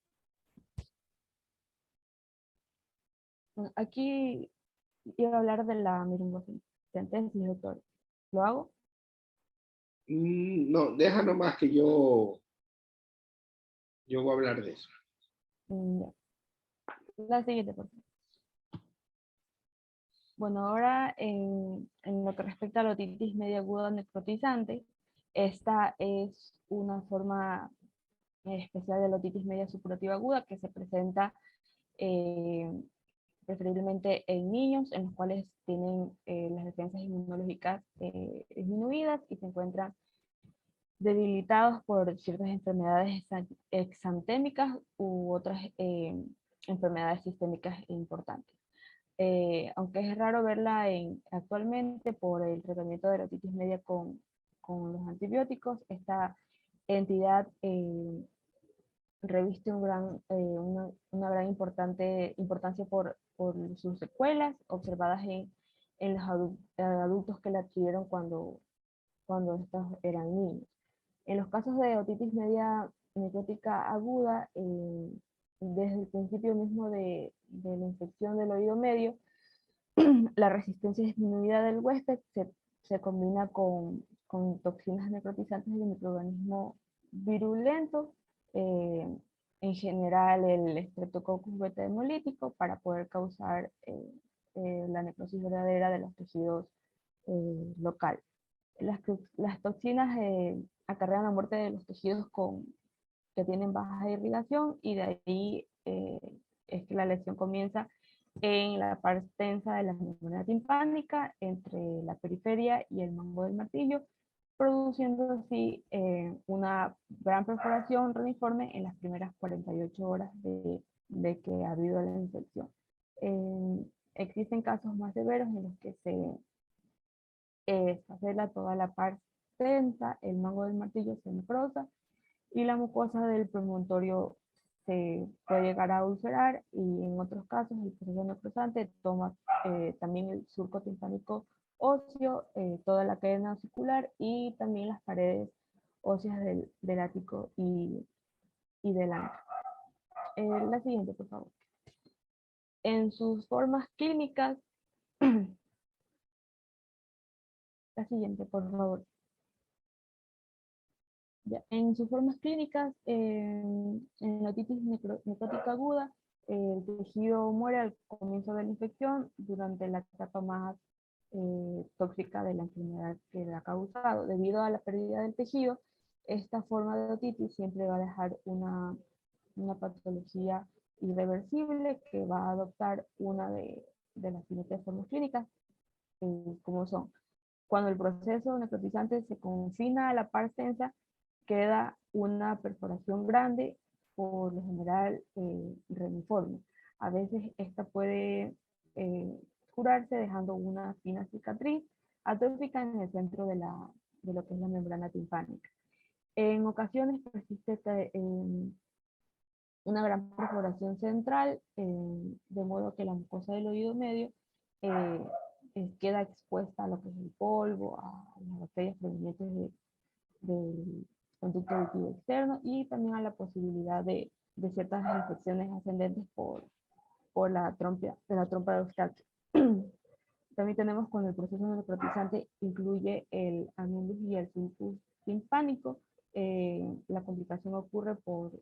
Bueno, aquí iba a hablar de la meningocentesis, doctor. ¿Lo hago? No, deja nomás que yo voy a hablar de eso. Ya. La siguiente, por favor. Bueno, ahora en lo que respecta a la otitis media aguda necrotizante, esta es una forma especial de la otitis media supurativa aguda que se presenta eh, preferiblemente en niños en los cuales tienen las defensas inmunológicas disminuidas y se encuentran debilitados por ciertas enfermedades exantémicas u otras enfermedades sistémicas importantes. Aunque es raro verla actualmente por el tratamiento de la otitis media con los antibióticos, esta entidad reviste una gran importancia por sus secuelas observadas en los adultos que la adquirieron cuando estos eran niños. En los casos de otitis media necrótica aguda, desde el principio mismo de la infección del oído medio, la resistencia disminuida del huésped se combina con toxinas necrotizantes de microorganismos virulentos, eh, en general el Streptococcus beta hemolítico, para poder causar la necrosis verdadera de los tejidos locales. Las toxinas acarrean la muerte de los tejidos que tienen baja irrigación y de ahí es que la lesión comienza en la parte tensa de la membrana timpánica entre la periferia y el mango del martillo, produciendo así una gran perforación reniforme en las primeras 48 horas de de que ha habido la infección. Existen casos más severos en los que se escasela toda la parte tensa, el mango del martillo se necrosa y la mucosa del promontorio se puede llegar a ulcerar, y en otros casos el proceso necrosante toma también el surco timpánico óseo, toda la cadena osicular y también las paredes óseas del ático y del antro. La siguiente, por favor. En sus formas clínicas, la siguiente, por favor. Ya, en sus formas clínicas, en la otitis necrótica aguda, el tejido muere al comienzo de la infección durante la etapa más tóxica de la enfermedad que la ha causado. Debido a la pérdida del tejido, esta forma de otitis siempre va a dejar una patología irreversible que va a adoptar una de las siguientes formas clínicas, como son: cuando el proceso necrotizante se confina a la parte tensa, queda una perforación grande, por lo general reniforme. A veces esta puede curarse dejando una fina cicatriz atópica en el centro de lo que es la membrana timpánica. En ocasiones persiste una gran perforación central, de modo que la mucosa del oído medio queda expuesta a lo que es el polvo, a las bacterias provenientes del conducto auditivo externo, y también a la posibilidad de ciertas infecciones ascendentes por la trompa de Eustáquio. También tenemos, cuando el proceso necrotizante incluye el anumbus y el sulcus timpánico, la complicación ocurre por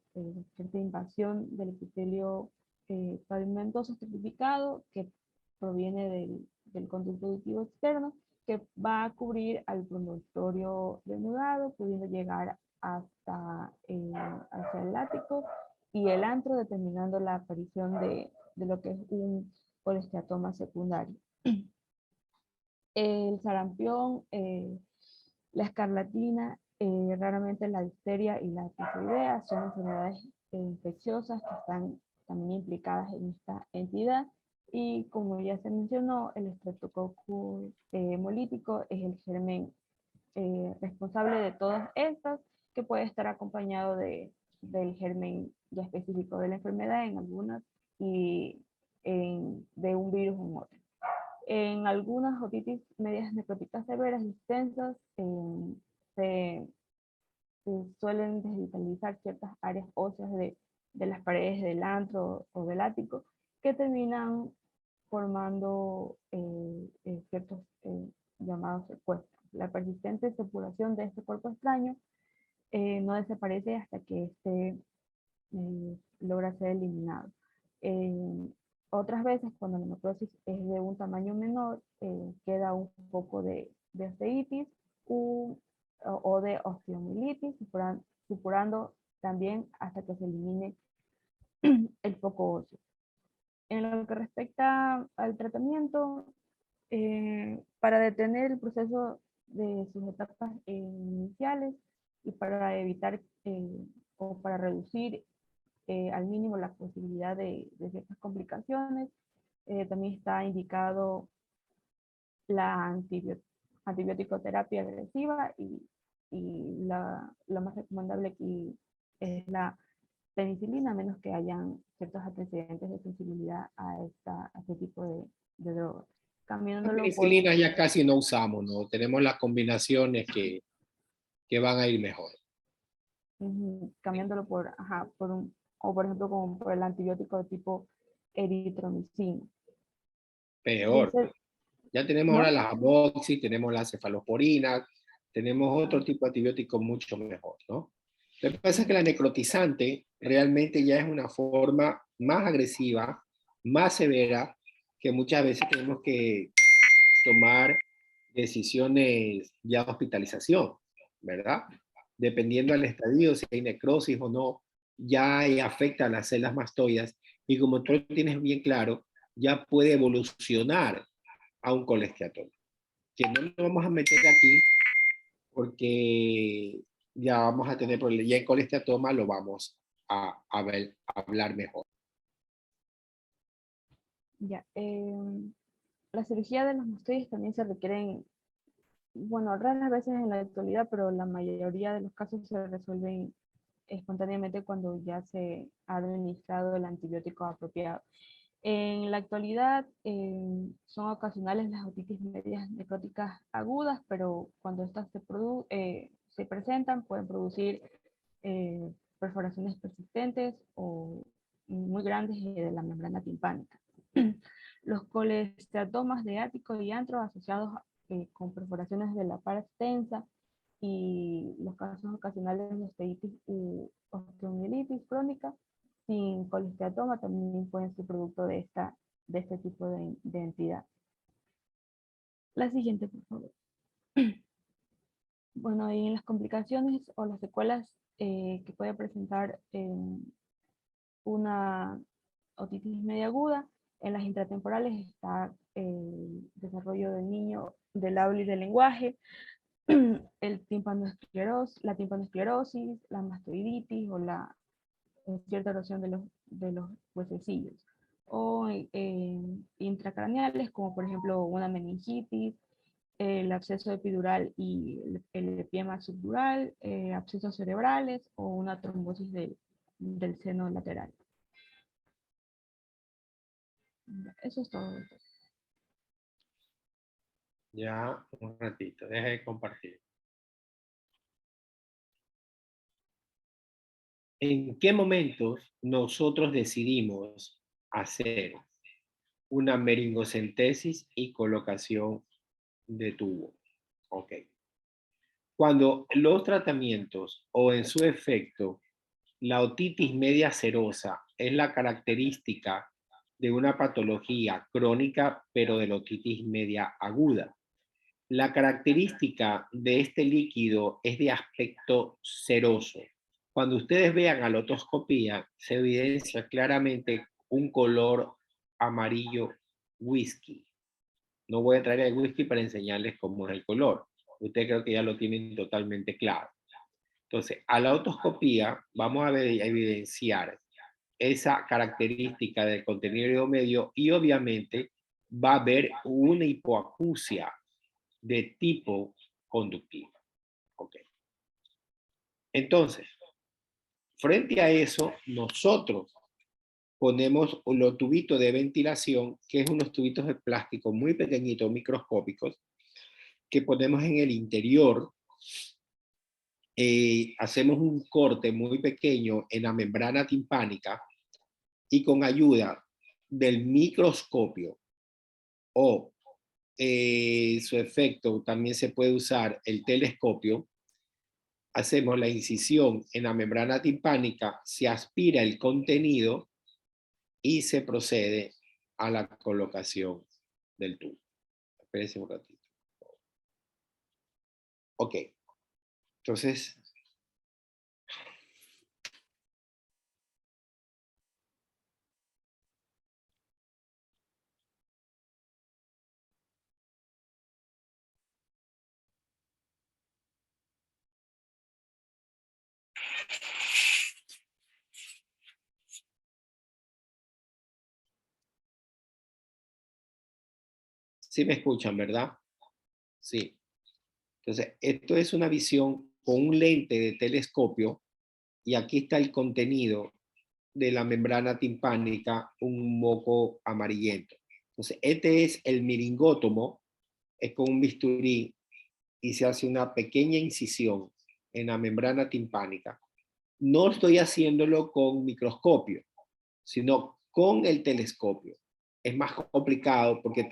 cierta invasión del epitelio pavimentoso estratificado que proviene del conducto auditivo externo, que va a cubrir al promontorio denudado, pudiendo llegar hacia el látigo y el antro, determinando la aparición de lo que es un colesteatoma secundario. El sarampión, la escarlatina, raramente la difteria y la tifoidea son enfermedades infecciosas que están también implicadas en esta entidad. Y como ya se mencionó, el Streptococcus hemolítico es el germen responsable de todas estas, que puede estar acompañado del germen ya específico de la enfermedad en algunas y de un virus en otras. En algunas otitis medias necróticas severas y extensas, se suelen desvitalizar ciertas áreas óseas de las paredes del antro o del ático, que terminan formando ciertos llamados secuestros. La persistente supuración de este cuerpo extraño no desaparece hasta que este logra ser eliminado. Otras veces, cuando la necrosis es de un tamaño menor, queda un poco de osteitis o de osteomielitis, supurando también hasta que se elimine el foco óseo. En lo que respecta al tratamiento, para detener el proceso de sus etapas iniciales y para evitar o para reducir al mínimo la posibilidad de ciertas complicaciones, también está indicado la antibiótico-terapia agresiva, y la más recomendable aquí es la penicilina, a menos que hayan ciertos antecedentes de sensibilidad a este tipo de drogas. La Cambiándolo por, penicilina ya casi no usamos, ¿no? Tenemos las combinaciones que van a ir mejor. cambiándolo por, o por ejemplo, como por el antibiótico de tipo eritromicina. Peor. Ya tenemos ¿No? ahora las amoxi, tenemos las cefalosporinas, tenemos otro tipo de antibiótico mucho mejor, ¿no? Lo que pasa es que la necrotizante realmente ya es una forma más agresiva, más severa, que muchas veces tenemos que tomar decisiones ya de hospitalización, ¿verdad? Dependiendo del estadio, si hay necrosis o no, ya afecta a las células mastoides, y como tú tienes bien claro, ya puede evolucionar a un colesteatoma, que no lo vamos a meter aquí porque ya vamos a tener problemas. Ya en colesteatoma lo vamos a hablar mejor. Ya, la cirugía de los mastoides también se requieren, bueno, raras veces en la actualidad, pero la mayoría de los casos se resuelven espontáneamente cuando ya se ha administrado el antibiótico apropiado. En la actualidad son ocasionales las otitis medias necróticas agudas, pero cuando estas se presentan pueden producir perforaciones persistentes o muy grandes de la membrana timpánica. Los colesteatomas de ático y antro asociados con perforaciones de la par extensa y los casos ocasionales de osteitis u osteomielitis crónica sin colesteatoma también pueden ser producto de este tipo de entidad. La siguiente, por favor. Bueno, y en las complicaciones o las secuelas que puede presentar una otitis media aguda, en las intratemporales está el desarrollo del niño del habla y del lenguaje, la timpanoesclerosis, la mastoiditis o la cierta erosión de los huesecillos. O intracraneales, como por ejemplo una meningitis, el absceso epidural y el epiema subdural, abscesos cerebrales o una trombosis del seno lateral. Eso es todo. Ya, un ratito, deje de compartir. ¿En qué momentos nosotros decidimos hacer una meringocentesis y colocación de tubo? Ok. Cuando los tratamientos o en su efecto la otitis media serosa es la característica de una patología crónica, pero de la otitis media aguda. La característica de este líquido es de aspecto ceroso. Cuando ustedes vean a la otoscopía, se evidencia claramente un color amarillo whisky. No voy a traer el whisky para enseñarles cómo es el color. Ustedes creo que ya lo tienen totalmente claro. Entonces, a la otoscopía vamos a evidenciar esa característica del contenido medio y obviamente va a haber una hipoacusia de tipo conductivo. Okay. Entonces, frente a eso, nosotros ponemos los tubitos de ventilación, que es unos tubitos de plástico muy pequeñitos, microscópicos, que ponemos en el interior. Hacemos un corte muy pequeño en la membrana timpánica y con ayuda del microscopio o su efecto también se puede usar el telescopio, hacemos la incisión en la membrana timpánica, se aspira el contenido y se procede a la colocación del tubo. Espérense un ratito. Ok. Entonces, sí me escuchan, ¿verdad? Sí. Entonces, esto es una visión con un lente de telescopio y aquí está el contenido de la membrana timpánica, un moco amarillento. Entonces, este es el miringótomo, es con un bisturí y se hace una pequeña incisión en la membrana timpánica. No estoy haciéndolo con microscopio, sino con el telescopio. Es más complicado porque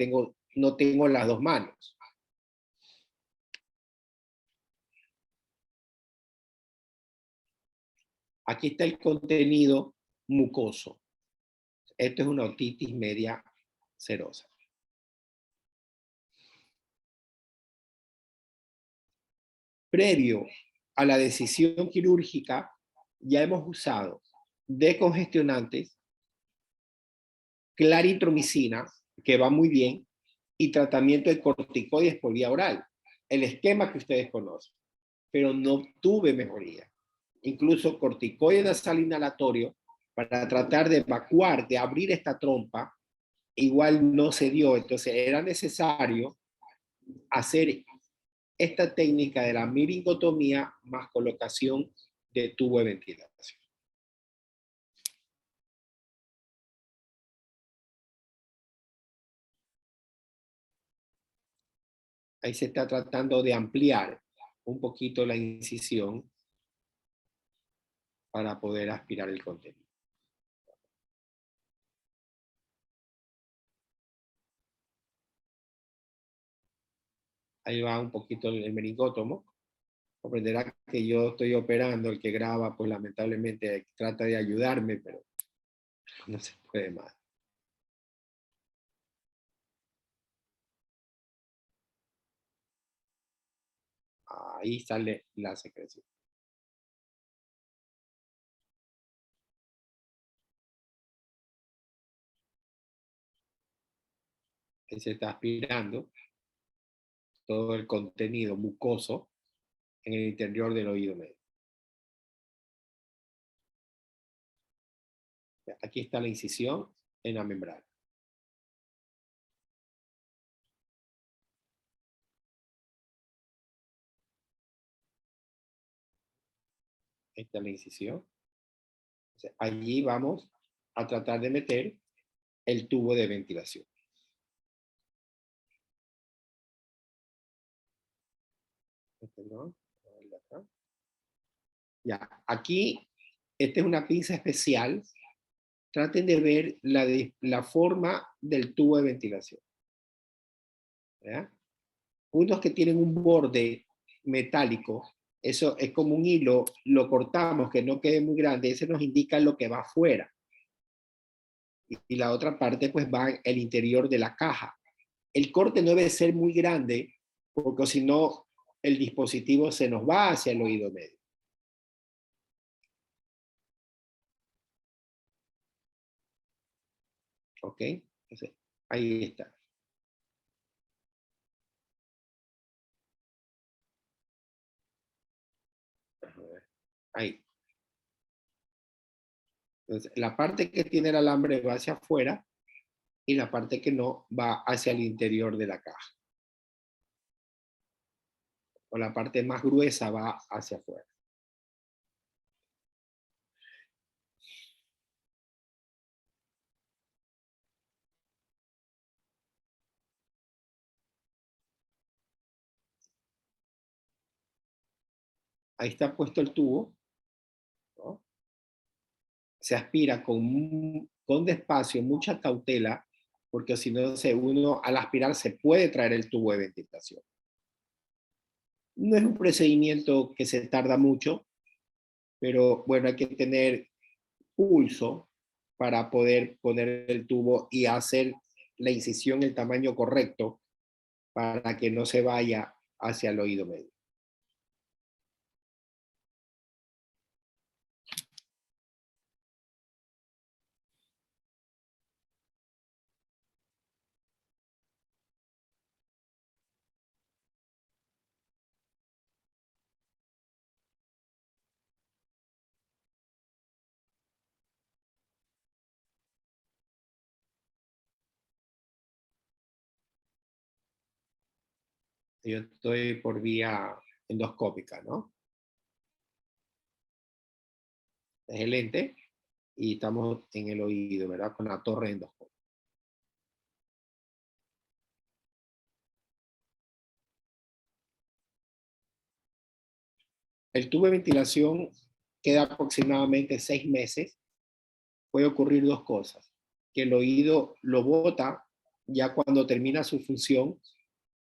no tengo las dos manos. Aquí está el contenido mucoso. Esto es una otitis media serosa. Previo a la decisión quirúrgica, ya hemos usado decongestionantes, claritromicina, que va muy bien, y tratamiento de corticoides por vía oral. El esquema que ustedes conocen. Pero no tuve mejoría. Incluso corticoide nasal inhalatorio para tratar de evacuar, de abrir esta trompa igual no se dio. Entonces era necesario hacer esta técnica de la miringotomía más colocación de tubo de ventilación. Ahí se está tratando de ampliar un poquito la incisión para poder aspirar el contenido. Ahí va un poquito el meningótomo. Comprenderá que yo estoy operando, el que graba, pues lamentablemente trata de ayudarme, pero no se puede más. Ahí sale la secreción. Ahí se está aspirando todo el contenido mucoso en el interior del oído medio. Aquí está la incisión en la membrana. Esta es la incisión. Entonces, allí vamos a tratar de meter el tubo de ventilación. ¿No? Ya, aquí, esta es una pinza especial. Traten de ver la forma del tubo de ventilación. ¿Ya? Unos que tienen un borde metálico, eso es como un hilo, lo cortamos, que no quede muy grande, ese nos indica lo que va afuera. Y la otra parte pues va en el interior de la caja. El corte no debe ser muy grande, porque si no, el dispositivo se nos va hacia el oído medio. ¿Ok? Entonces, ahí está. Ahí. Entonces, la parte que tiene el alambre va hacia afuera y la parte que no va hacia el interior de la caja. O la parte más gruesa va hacia afuera. Ahí está puesto el tubo, ¿no? Se aspira con despacio, mucha cautela, porque si no, uno al aspirar se puede traer el tubo de ventilación. No es un procedimiento que se tarda mucho, pero bueno, hay que tener pulso para poder poner el tubo y hacer la incisión el tamaño correcto para que no se vaya hacia el oído medio. Yo estoy por vía endoscópica, ¿no? Es el lente y estamos en el oído, ¿verdad? Con la torre endoscópica. El tubo de ventilación queda aproximadamente 6 meses. Puede ocurrir dos cosas: que el oído lo bota ya cuando termina su función,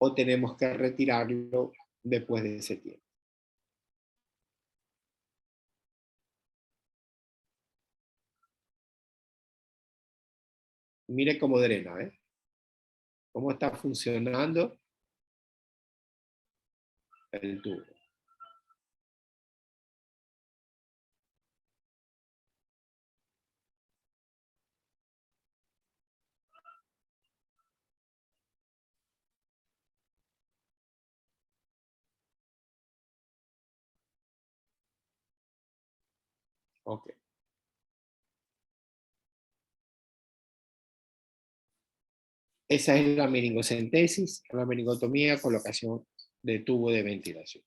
o tenemos que retirarlo después de ese tiempo. Mire cómo drena, ¿eh? Cómo está funcionando el tubo. Ok. Esa es la meningocentesis, la meningotomía, colocación de tubo de ventilación.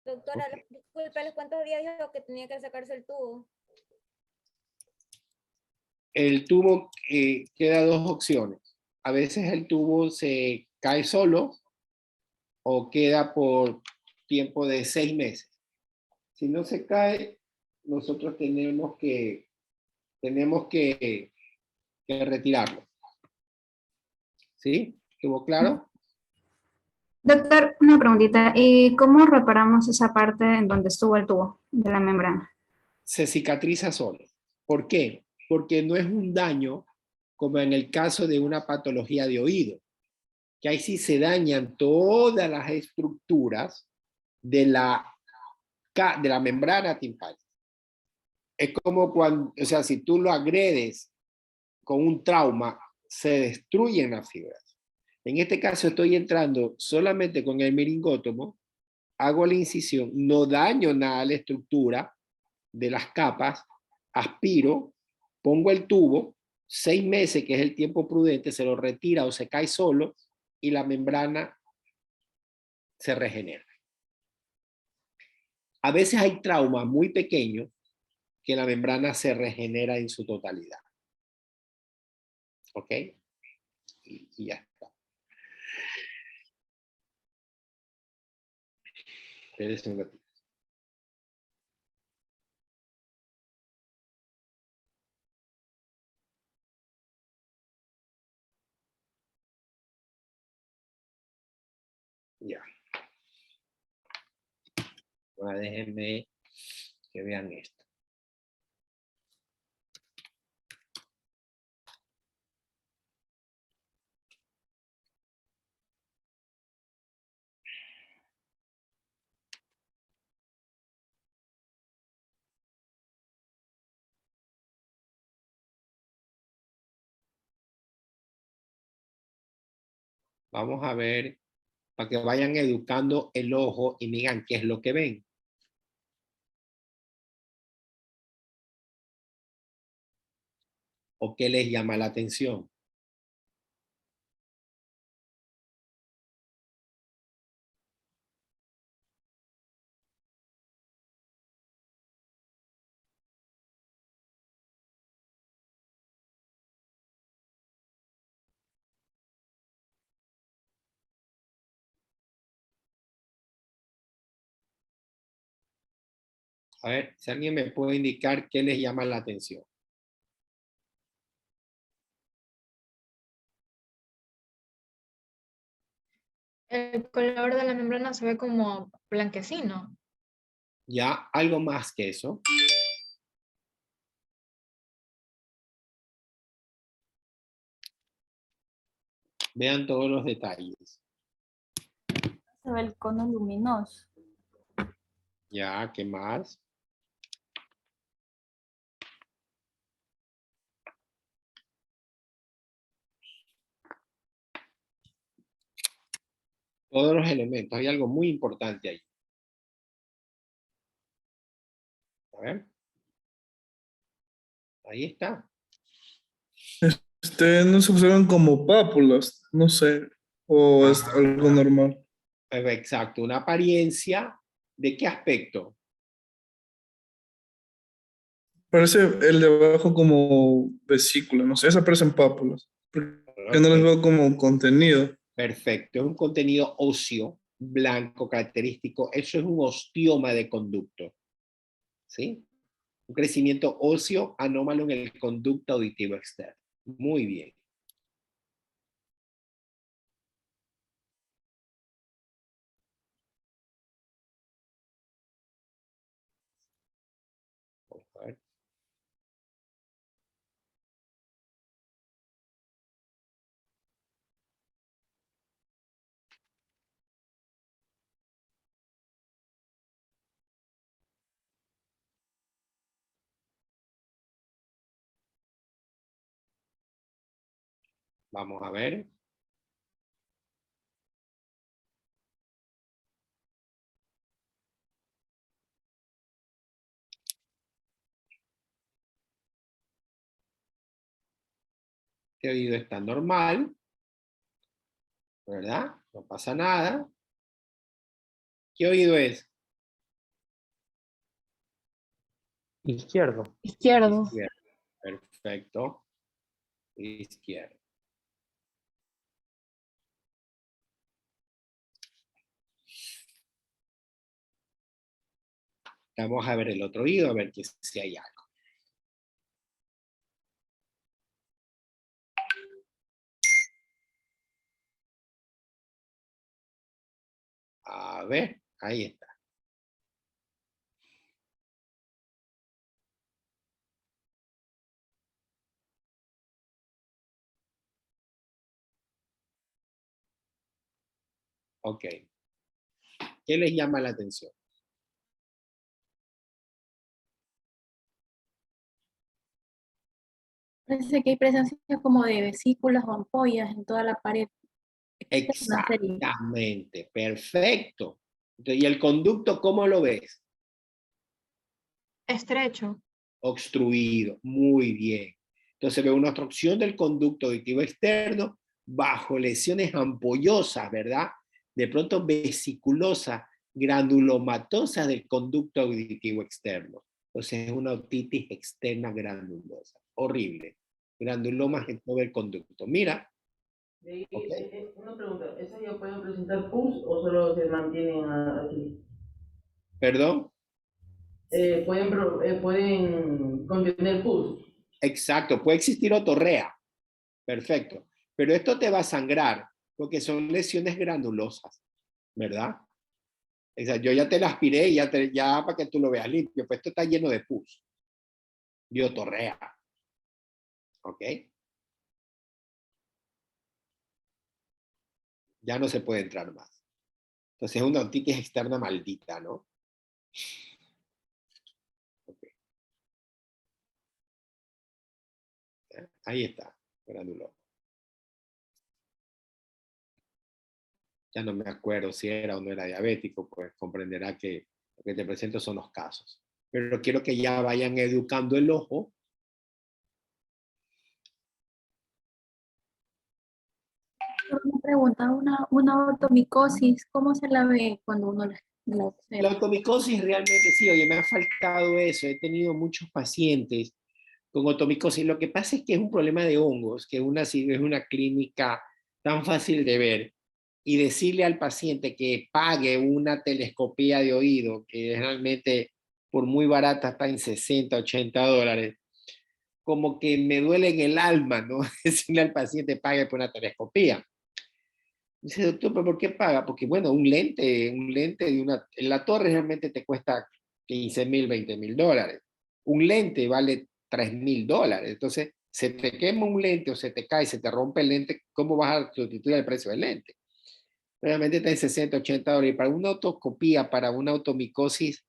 Doctora, Ok. disculpe, ¿a los cuántos días dijo que tenía que sacarse el tubo? El tubo queda dos opciones. A veces el tubo se cae solo o queda por tiempo de 6 meses. Si no se cae, nosotros tenemos que retirarlo. ¿Sí? ¿Estuvo claro? Doctor, una preguntita. ¿Y cómo reparamos esa parte en donde estuvo el tubo de la membrana? Se cicatriza solo. ¿Por qué? Porque no es un daño como en el caso de una patología de oído, que ahí sí se dañan todas las estructuras de la membrana timpánica. Es como cuando, o sea, si tú lo agredes con un trauma, se destruyen las fibras. En este caso estoy entrando solamente con el meringótomo, hago la incisión, no daño nada a la estructura de las capas, aspiro, pongo el tubo, 6 meses, que es el tiempo prudente, se lo retira o se cae solo y la membrana se regenera. A veces hay traumas muy pequeños que la membrana se regenera en su totalidad. ¿Ok? Y ya está. Espérense un ratito. Ya. Ahora déjenme que vean esto. Vamos a ver, para que vayan educando el ojo y digan qué es lo que ven. O qué les llama la atención. A ver, si alguien me puede indicar qué les llama la atención. El color de la membrana se ve como blanquecino. Ya, algo más que eso. Vean todos los detalles. Se ve el cono luminoso. Ya, ¿qué más? Todos los elementos. Hay algo muy importante ahí. A ver. Ahí está. No se observan como pápulas, no sé, o es algo normal. Exacto. Una apariencia. ¿De qué aspecto? Parece el de abajo como vesícula, no sé, esas parecen pápulas. Porque no les veo como contenido. Perfecto. Es un contenido óseo, blanco, característico. Eso es un ostioma de conducto. ¿Sí? Un crecimiento óseo anómalo en el conducto auditivo externo. Muy bien. Vamos a ver. Vamos a ver. Este oído está normal. ¿verdad? No pasa nada. ¿Qué oído es? Izquierdo. Izquierdo. Izquierdo. Perfecto. Izquierdo. Vamos a ver el otro oído, a ver si hay algo. A ver, ahí está. Ok. ¿Qué les llama la atención? Parece que hay presencia como de vesículas o ampollas en toda la pared. Una serie. Exactamente, perfecto. ¿Y el conducto cómo lo ves? Estrecho. Obstruido, muy bien. Entonces veo una obstrucción del conducto auditivo externo bajo lesiones ampollosas, ¿verdad? De pronto vesiculosa, granulomatosa del conducto auditivo externo. Entonces es una otitis externa granulosa. Horrible. Granulomas en todo el conducto. Mira. Okay. Una pregunta, ¿esas ya pueden presentar pus o solo se mantienen así? ¿Perdón? Pueden contener pus. Exacto, puede existir otorrea. Perfecto. Pero esto te va a sangrar porque son lesiones granulosas, ¿verdad? O sea, yo ya te la aspiré y ya para que tú lo veas limpio, pues esto está lleno de pus, de otorrea. ¿Ok? Ya no se puede entrar más. Entonces es una otitis externa maldita, ¿no? Okay. Ahí está, granulosa. Ya no me acuerdo si era o no era diabético, pues comprenderá que lo que te presento son los casos. Pero quiero que ya vayan educando el ojo. Una pregunta, una otomicosis, ¿cómo se la ve cuando uno la observa? La otomicosis realmente sí, oye, me ha faltado eso. He tenido muchos pacientes con otomicosis. Lo que pasa es que es un problema de hongos, que es una clínica tan fácil de ver. Y decirle al paciente que pague una telescopía de oído, que realmente por muy barata está en 60, 80 dólares, como que me duele en el alma, ¿no? Decirle al paciente pague por una telescopía. Dice, doctor, ¿pero por qué paga? Porque, bueno, un lente de en la torre realmente te cuesta 15,000, 20,000 dólares. Un lente vale 3,000 dólares. Entonces, se te quema un lente o se te cae, se te rompe el lente, ¿cómo vas a sustituir el precio del lente? Realmente está en 60, 80 dólares. Y para una otoscopía, para una otomicosis,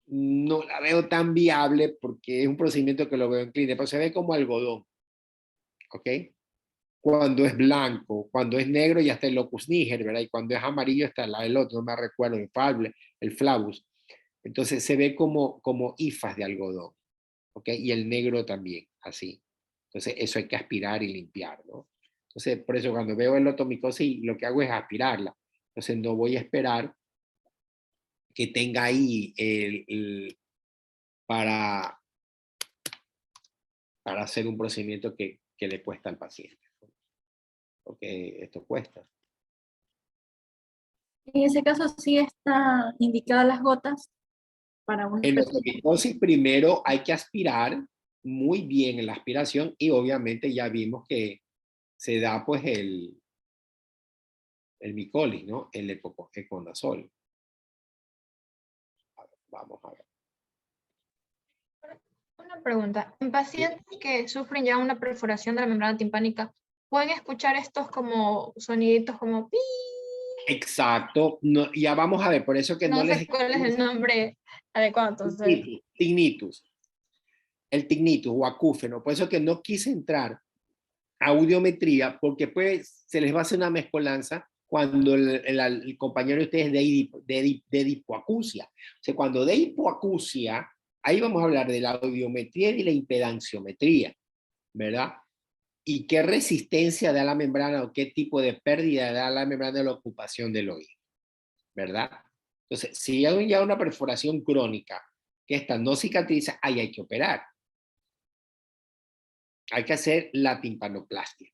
no la veo tan viable porque es un procedimiento que lo veo en clínica, pero se ve como algodón. ¿Ok? Cuando es blanco, cuando es negro ya está el locus niger, ¿verdad? Y cuando es amarillo está el otro, no me recuerdo, el flavus. Entonces se ve como hifas de algodón, ¿ok? Y el negro también, así. Entonces eso hay que aspirar y limpiar, ¿no? Entonces por eso cuando veo el otomicosis lo que hago es aspirarla. Entonces no voy a esperar que tenga ahí para hacer un procedimiento que le cuesta al paciente. Porque esto cuesta. En ese caso sí está indicadas las gotas para una En la persona. otomicosis primero hay que aspirar muy bien en la aspiración y obviamente ya vimos que se da pues el micolis, ¿no? El econazol. Vamos a ver. Una pregunta. En pacientes que sufren ya una perforación de la membrana timpánica, ¿pueden escuchar estos como soniditos como pi? Exacto. No, ya vamos a ver, por eso que no, No les... sé cuál es el nombre adecuado, entonces. Tinnitus. El tinnitus o acúfeno. Por eso que no quise entrar a audiometría porque pues se les va a hacer una mezcolanza cuando el compañero de ustedes de hipoacusia. O sea, cuando de hipoacusia, ahí vamos a hablar de la audiometría y de la impedanciometría, ¿verdad? y qué resistencia da la membrana o qué tipo de pérdida da la membrana de la ocupación del oído, ¿verdad? Entonces, si hay ya una perforación crónica que esta no cicatriza, ahí hay que operar. Hay que hacer la timpanoplastia.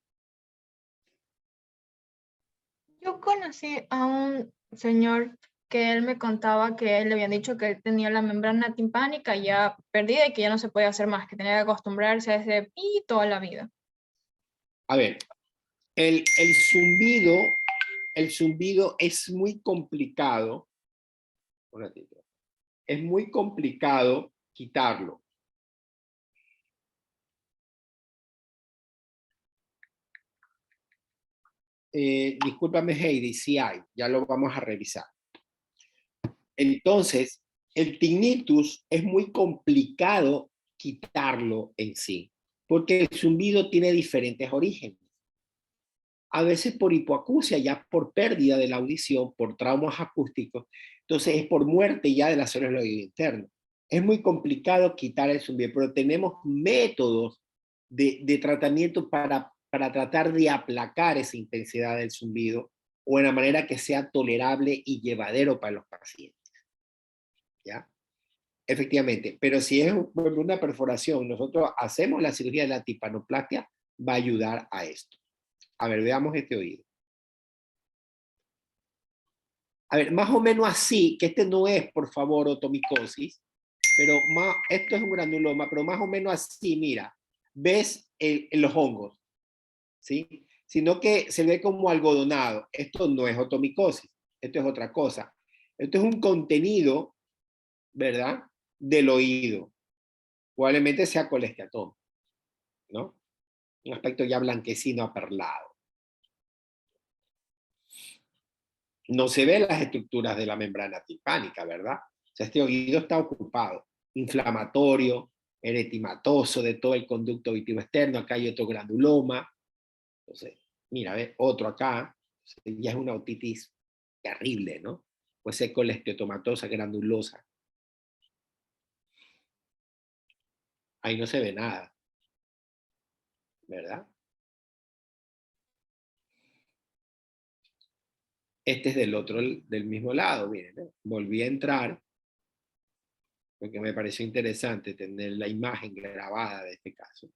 Yo conocí a un señor que él me contaba que él le habían dicho que él tenía la membrana timpánica ya perdida y que ya no se podía hacer más, que tenía que acostumbrarse a ese pi toda la vida. A ver, el zumbido es muy complicado. Un ratito. Es muy complicado quitarlo. Discúlpame, Heidi, sí hay, ya lo vamos a revisar. Entonces, el tinnitus es muy complicado quitarlo en sí, porque el zumbido tiene diferentes orígenes. A veces por hipoacusia, ya por pérdida de la audición, por traumas acústicos, entonces es por muerte ya de las células del oído interno. Es muy complicado quitar el zumbido, pero tenemos métodos de tratamiento para tratar de aplacar esa intensidad del zumbido o de una manera que sea tolerable y llevadero para los pacientes. ¿Ya? Efectivamente, pero si es una perforación, nosotros hacemos la cirugía de la timpanoplastia, va a ayudar a esto. A ver, veamos este oído. A ver, más o menos así, que este no es, por favor, otomicosis, pero esto es un granuloma, pero más o menos así, mira, ves los hongos, ¿sí? Sino que se ve como algodonado. Esto no es otomicosis, esto es otra cosa. Esto es un contenido, ¿verdad? Del oído. Probablemente sea colesteatoma, ¿no? Un aspecto ya blanquecino aperlado. No se ven las estructuras de la membrana timpánica, ¿verdad? O sea, este oído está ocupado, inflamatorio, eretematoso de todo el conducto auditivo externo. Acá hay otro granuloma. Entonces, mira, ¿ves? Otro acá. Ya es una otitis terrible, ¿no? Puede ser colesteatomatosa, granulosa. Ahí no se ve nada, ¿verdad? Este es del mismo lado, miren, ¿no? Volví a entrar porque me pareció interesante tener la imagen grabada de este caso.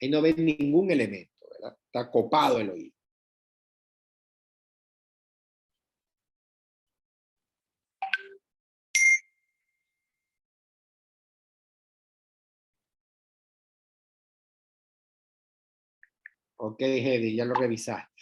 Ahí no ven ningún elemento, ¿verdad? Está copado el oído. Ok, Heidi, ya lo revisaste.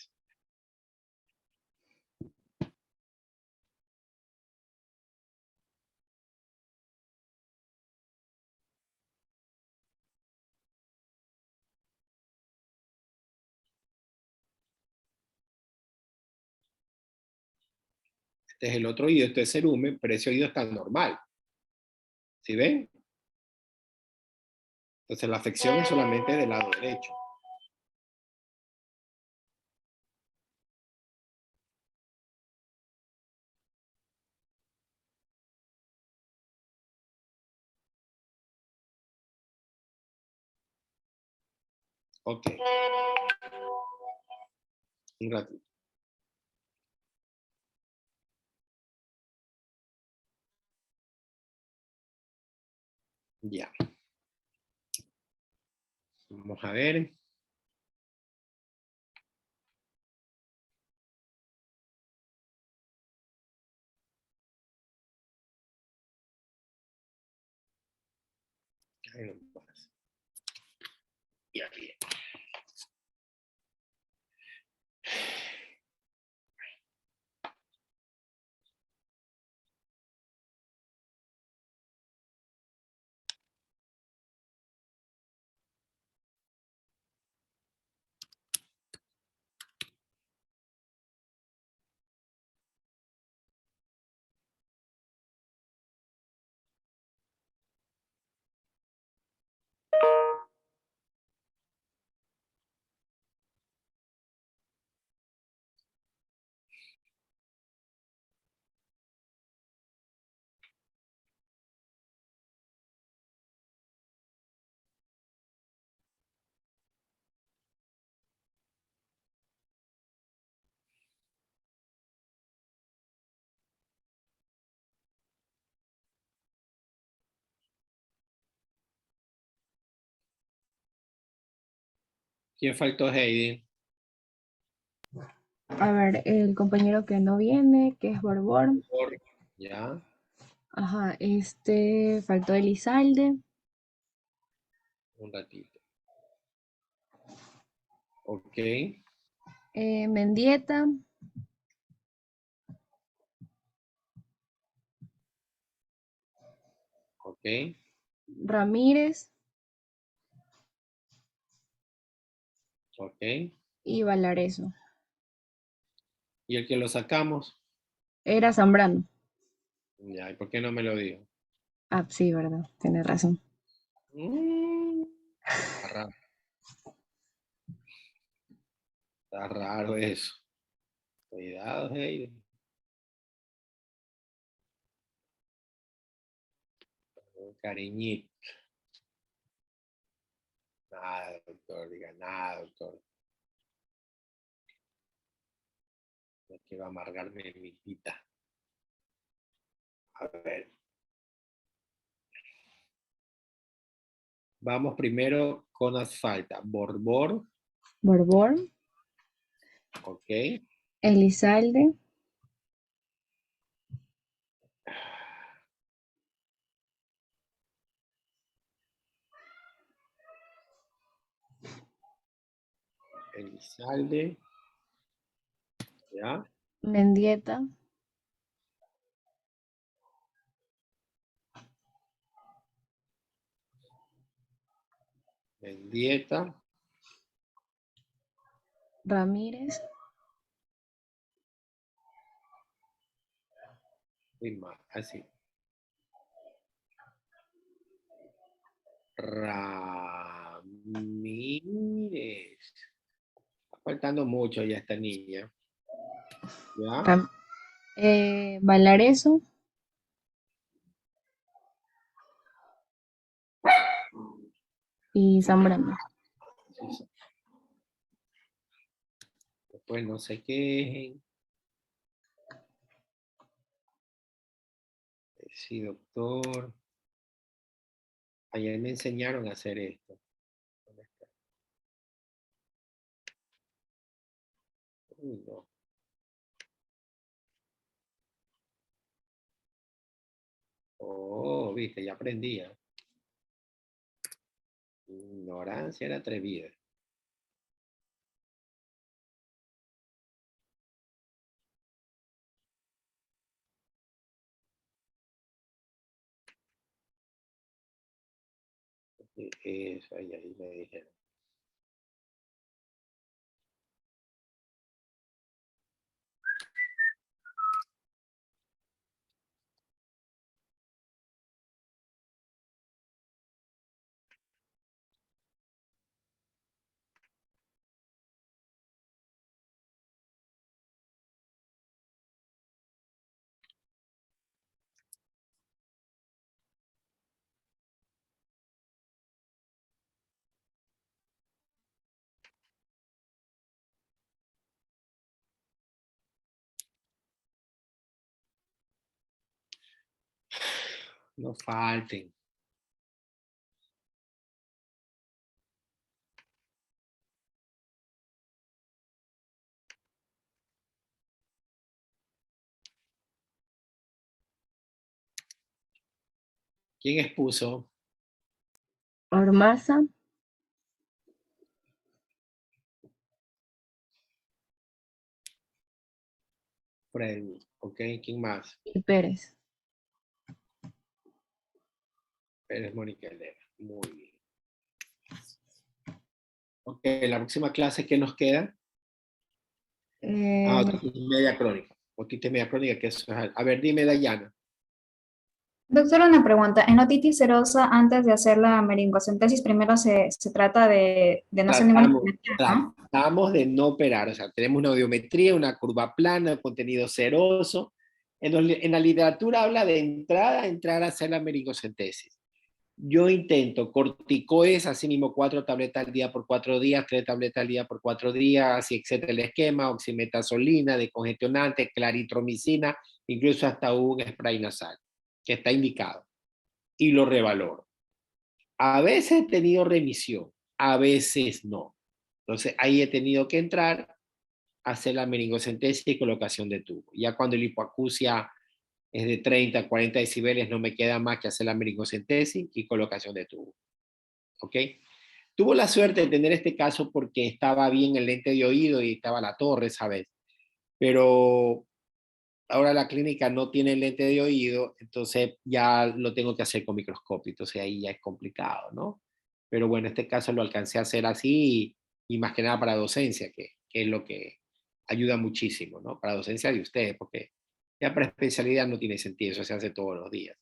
Este es el otro oído, este es cerumen, pero ese oído está normal. ¿Sí ven? Entonces la afección es solamente del lado derecho. Ok. Un ratito. Ya. Vamos a ver. Ahí nomás. Ya, bien. ¿Quién faltó, Heidi? A ver, el compañero que no viene, que es Borbor. Ya. Ajá, faltó Elizalde. Un ratito. Ok. Mendieta. Ok. Ramírez Ok. y Valareso. ¿Y el que lo sacamos? Era Zambrano. Ya, ¿y por qué no me lo dijo? Ah, sí, verdad, tienes razón. Está raro. Está raro eso. Cuidado, Heidi. Un cariñito. Nada, doctor, diga nada, doctor. No quiero amargarme mi vida. A ver. Vamos primero con asfalta. Borbor. Borbor, Ok. Elizalde, Elizalde. Ya. Mendieta, Mendieta. Ramírez Y más. Así. Ramírez. Está faltando mucho ya esta niña. ¿Ya? Valareso y Zambrano. Después no se quejen. Sí, doctor. Ayer me enseñaron a hacer esto. ¿Dónde está? Uy, no. Oh, viste, ya aprendía. Ignorancia era atrevida. Eso, ahí me dijeron. No falten. ¿Quién expuso? Ormaza, Freddy. Ok, ¿quién más? y Pérez. Pérez Mónica Elena. Muy bien. Ok, la próxima clase, ¿qué nos queda? Otitis media crónica. Otitis media crónica, que eso es... A ver, dime, Dayana. Doctora, una pregunta. En otitis serosa, antes de hacer la meningocentesis, primero se trata de no hacer ninguna intervención, ¿no? Tratamos de no operar, o sea, tenemos una audiometría, una curva plana, contenido seroso. En la literatura habla de entrar a hacer la meningocentesis. Yo intento corticoides, así mismo 4 tabletas al día por 4 días, 3 tabletas al día por 4 días, así etcétera el esquema, oximetazolina, decongestionante, claritromicina, incluso hasta un spray nasal, que está indicado. Y lo revaloro. A veces he tenido remisión, a veces no. Entonces ahí he tenido que entrar a hacer la meningocentesis y colocación de tubo. Ya cuando la hipoacusia es de 30 a 40 decibeles, no me queda más que hacer la meningocentesis y colocación de tubo. ¿Ok? Tuvo la suerte de tener este caso porque estaba bien el lente de oído y estaba la torre, ¿sabes? Pero ahora la clínica no tiene lente de oído, entonces ya lo tengo que hacer con microscopio, entonces ahí ya es complicado, ¿no? Pero bueno, este caso lo alcancé a hacer así y más que nada para docencia, que es lo que ayuda muchísimo, ¿no? Para docencia de ustedes, porque ya para especialidad no tiene sentido, eso se hace todos los días,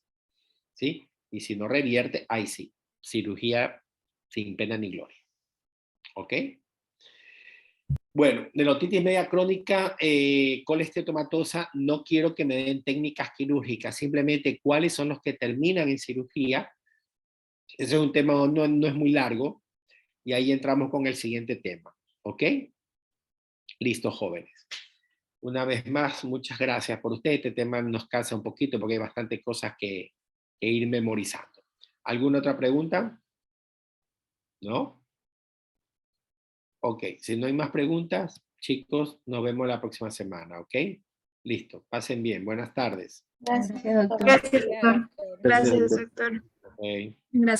¿sí? Y si no revierte, ahí sí, cirugía sin pena ni gloria, ¿ok? Bueno, de la otitis media crónica, colesteatomatosa, no quiero que me den técnicas quirúrgicas, simplemente cuáles son los que terminan en cirugía. Ese es un tema, no es muy largo, y ahí entramos con el siguiente tema, ¿ok? Listo, jóvenes. Una vez más, muchas gracias por ustedes. Este tema nos cansa un poquito porque hay bastantes cosas que ir memorizando. ¿Alguna otra pregunta? ¿No? Ok, si no hay más preguntas, chicos, nos vemos la próxima semana, ¿ok? Listo, pasen bien. Buenas tardes. Gracias, doctor. Gracias, doctor. Gracias, doctor. Ok. Gracias.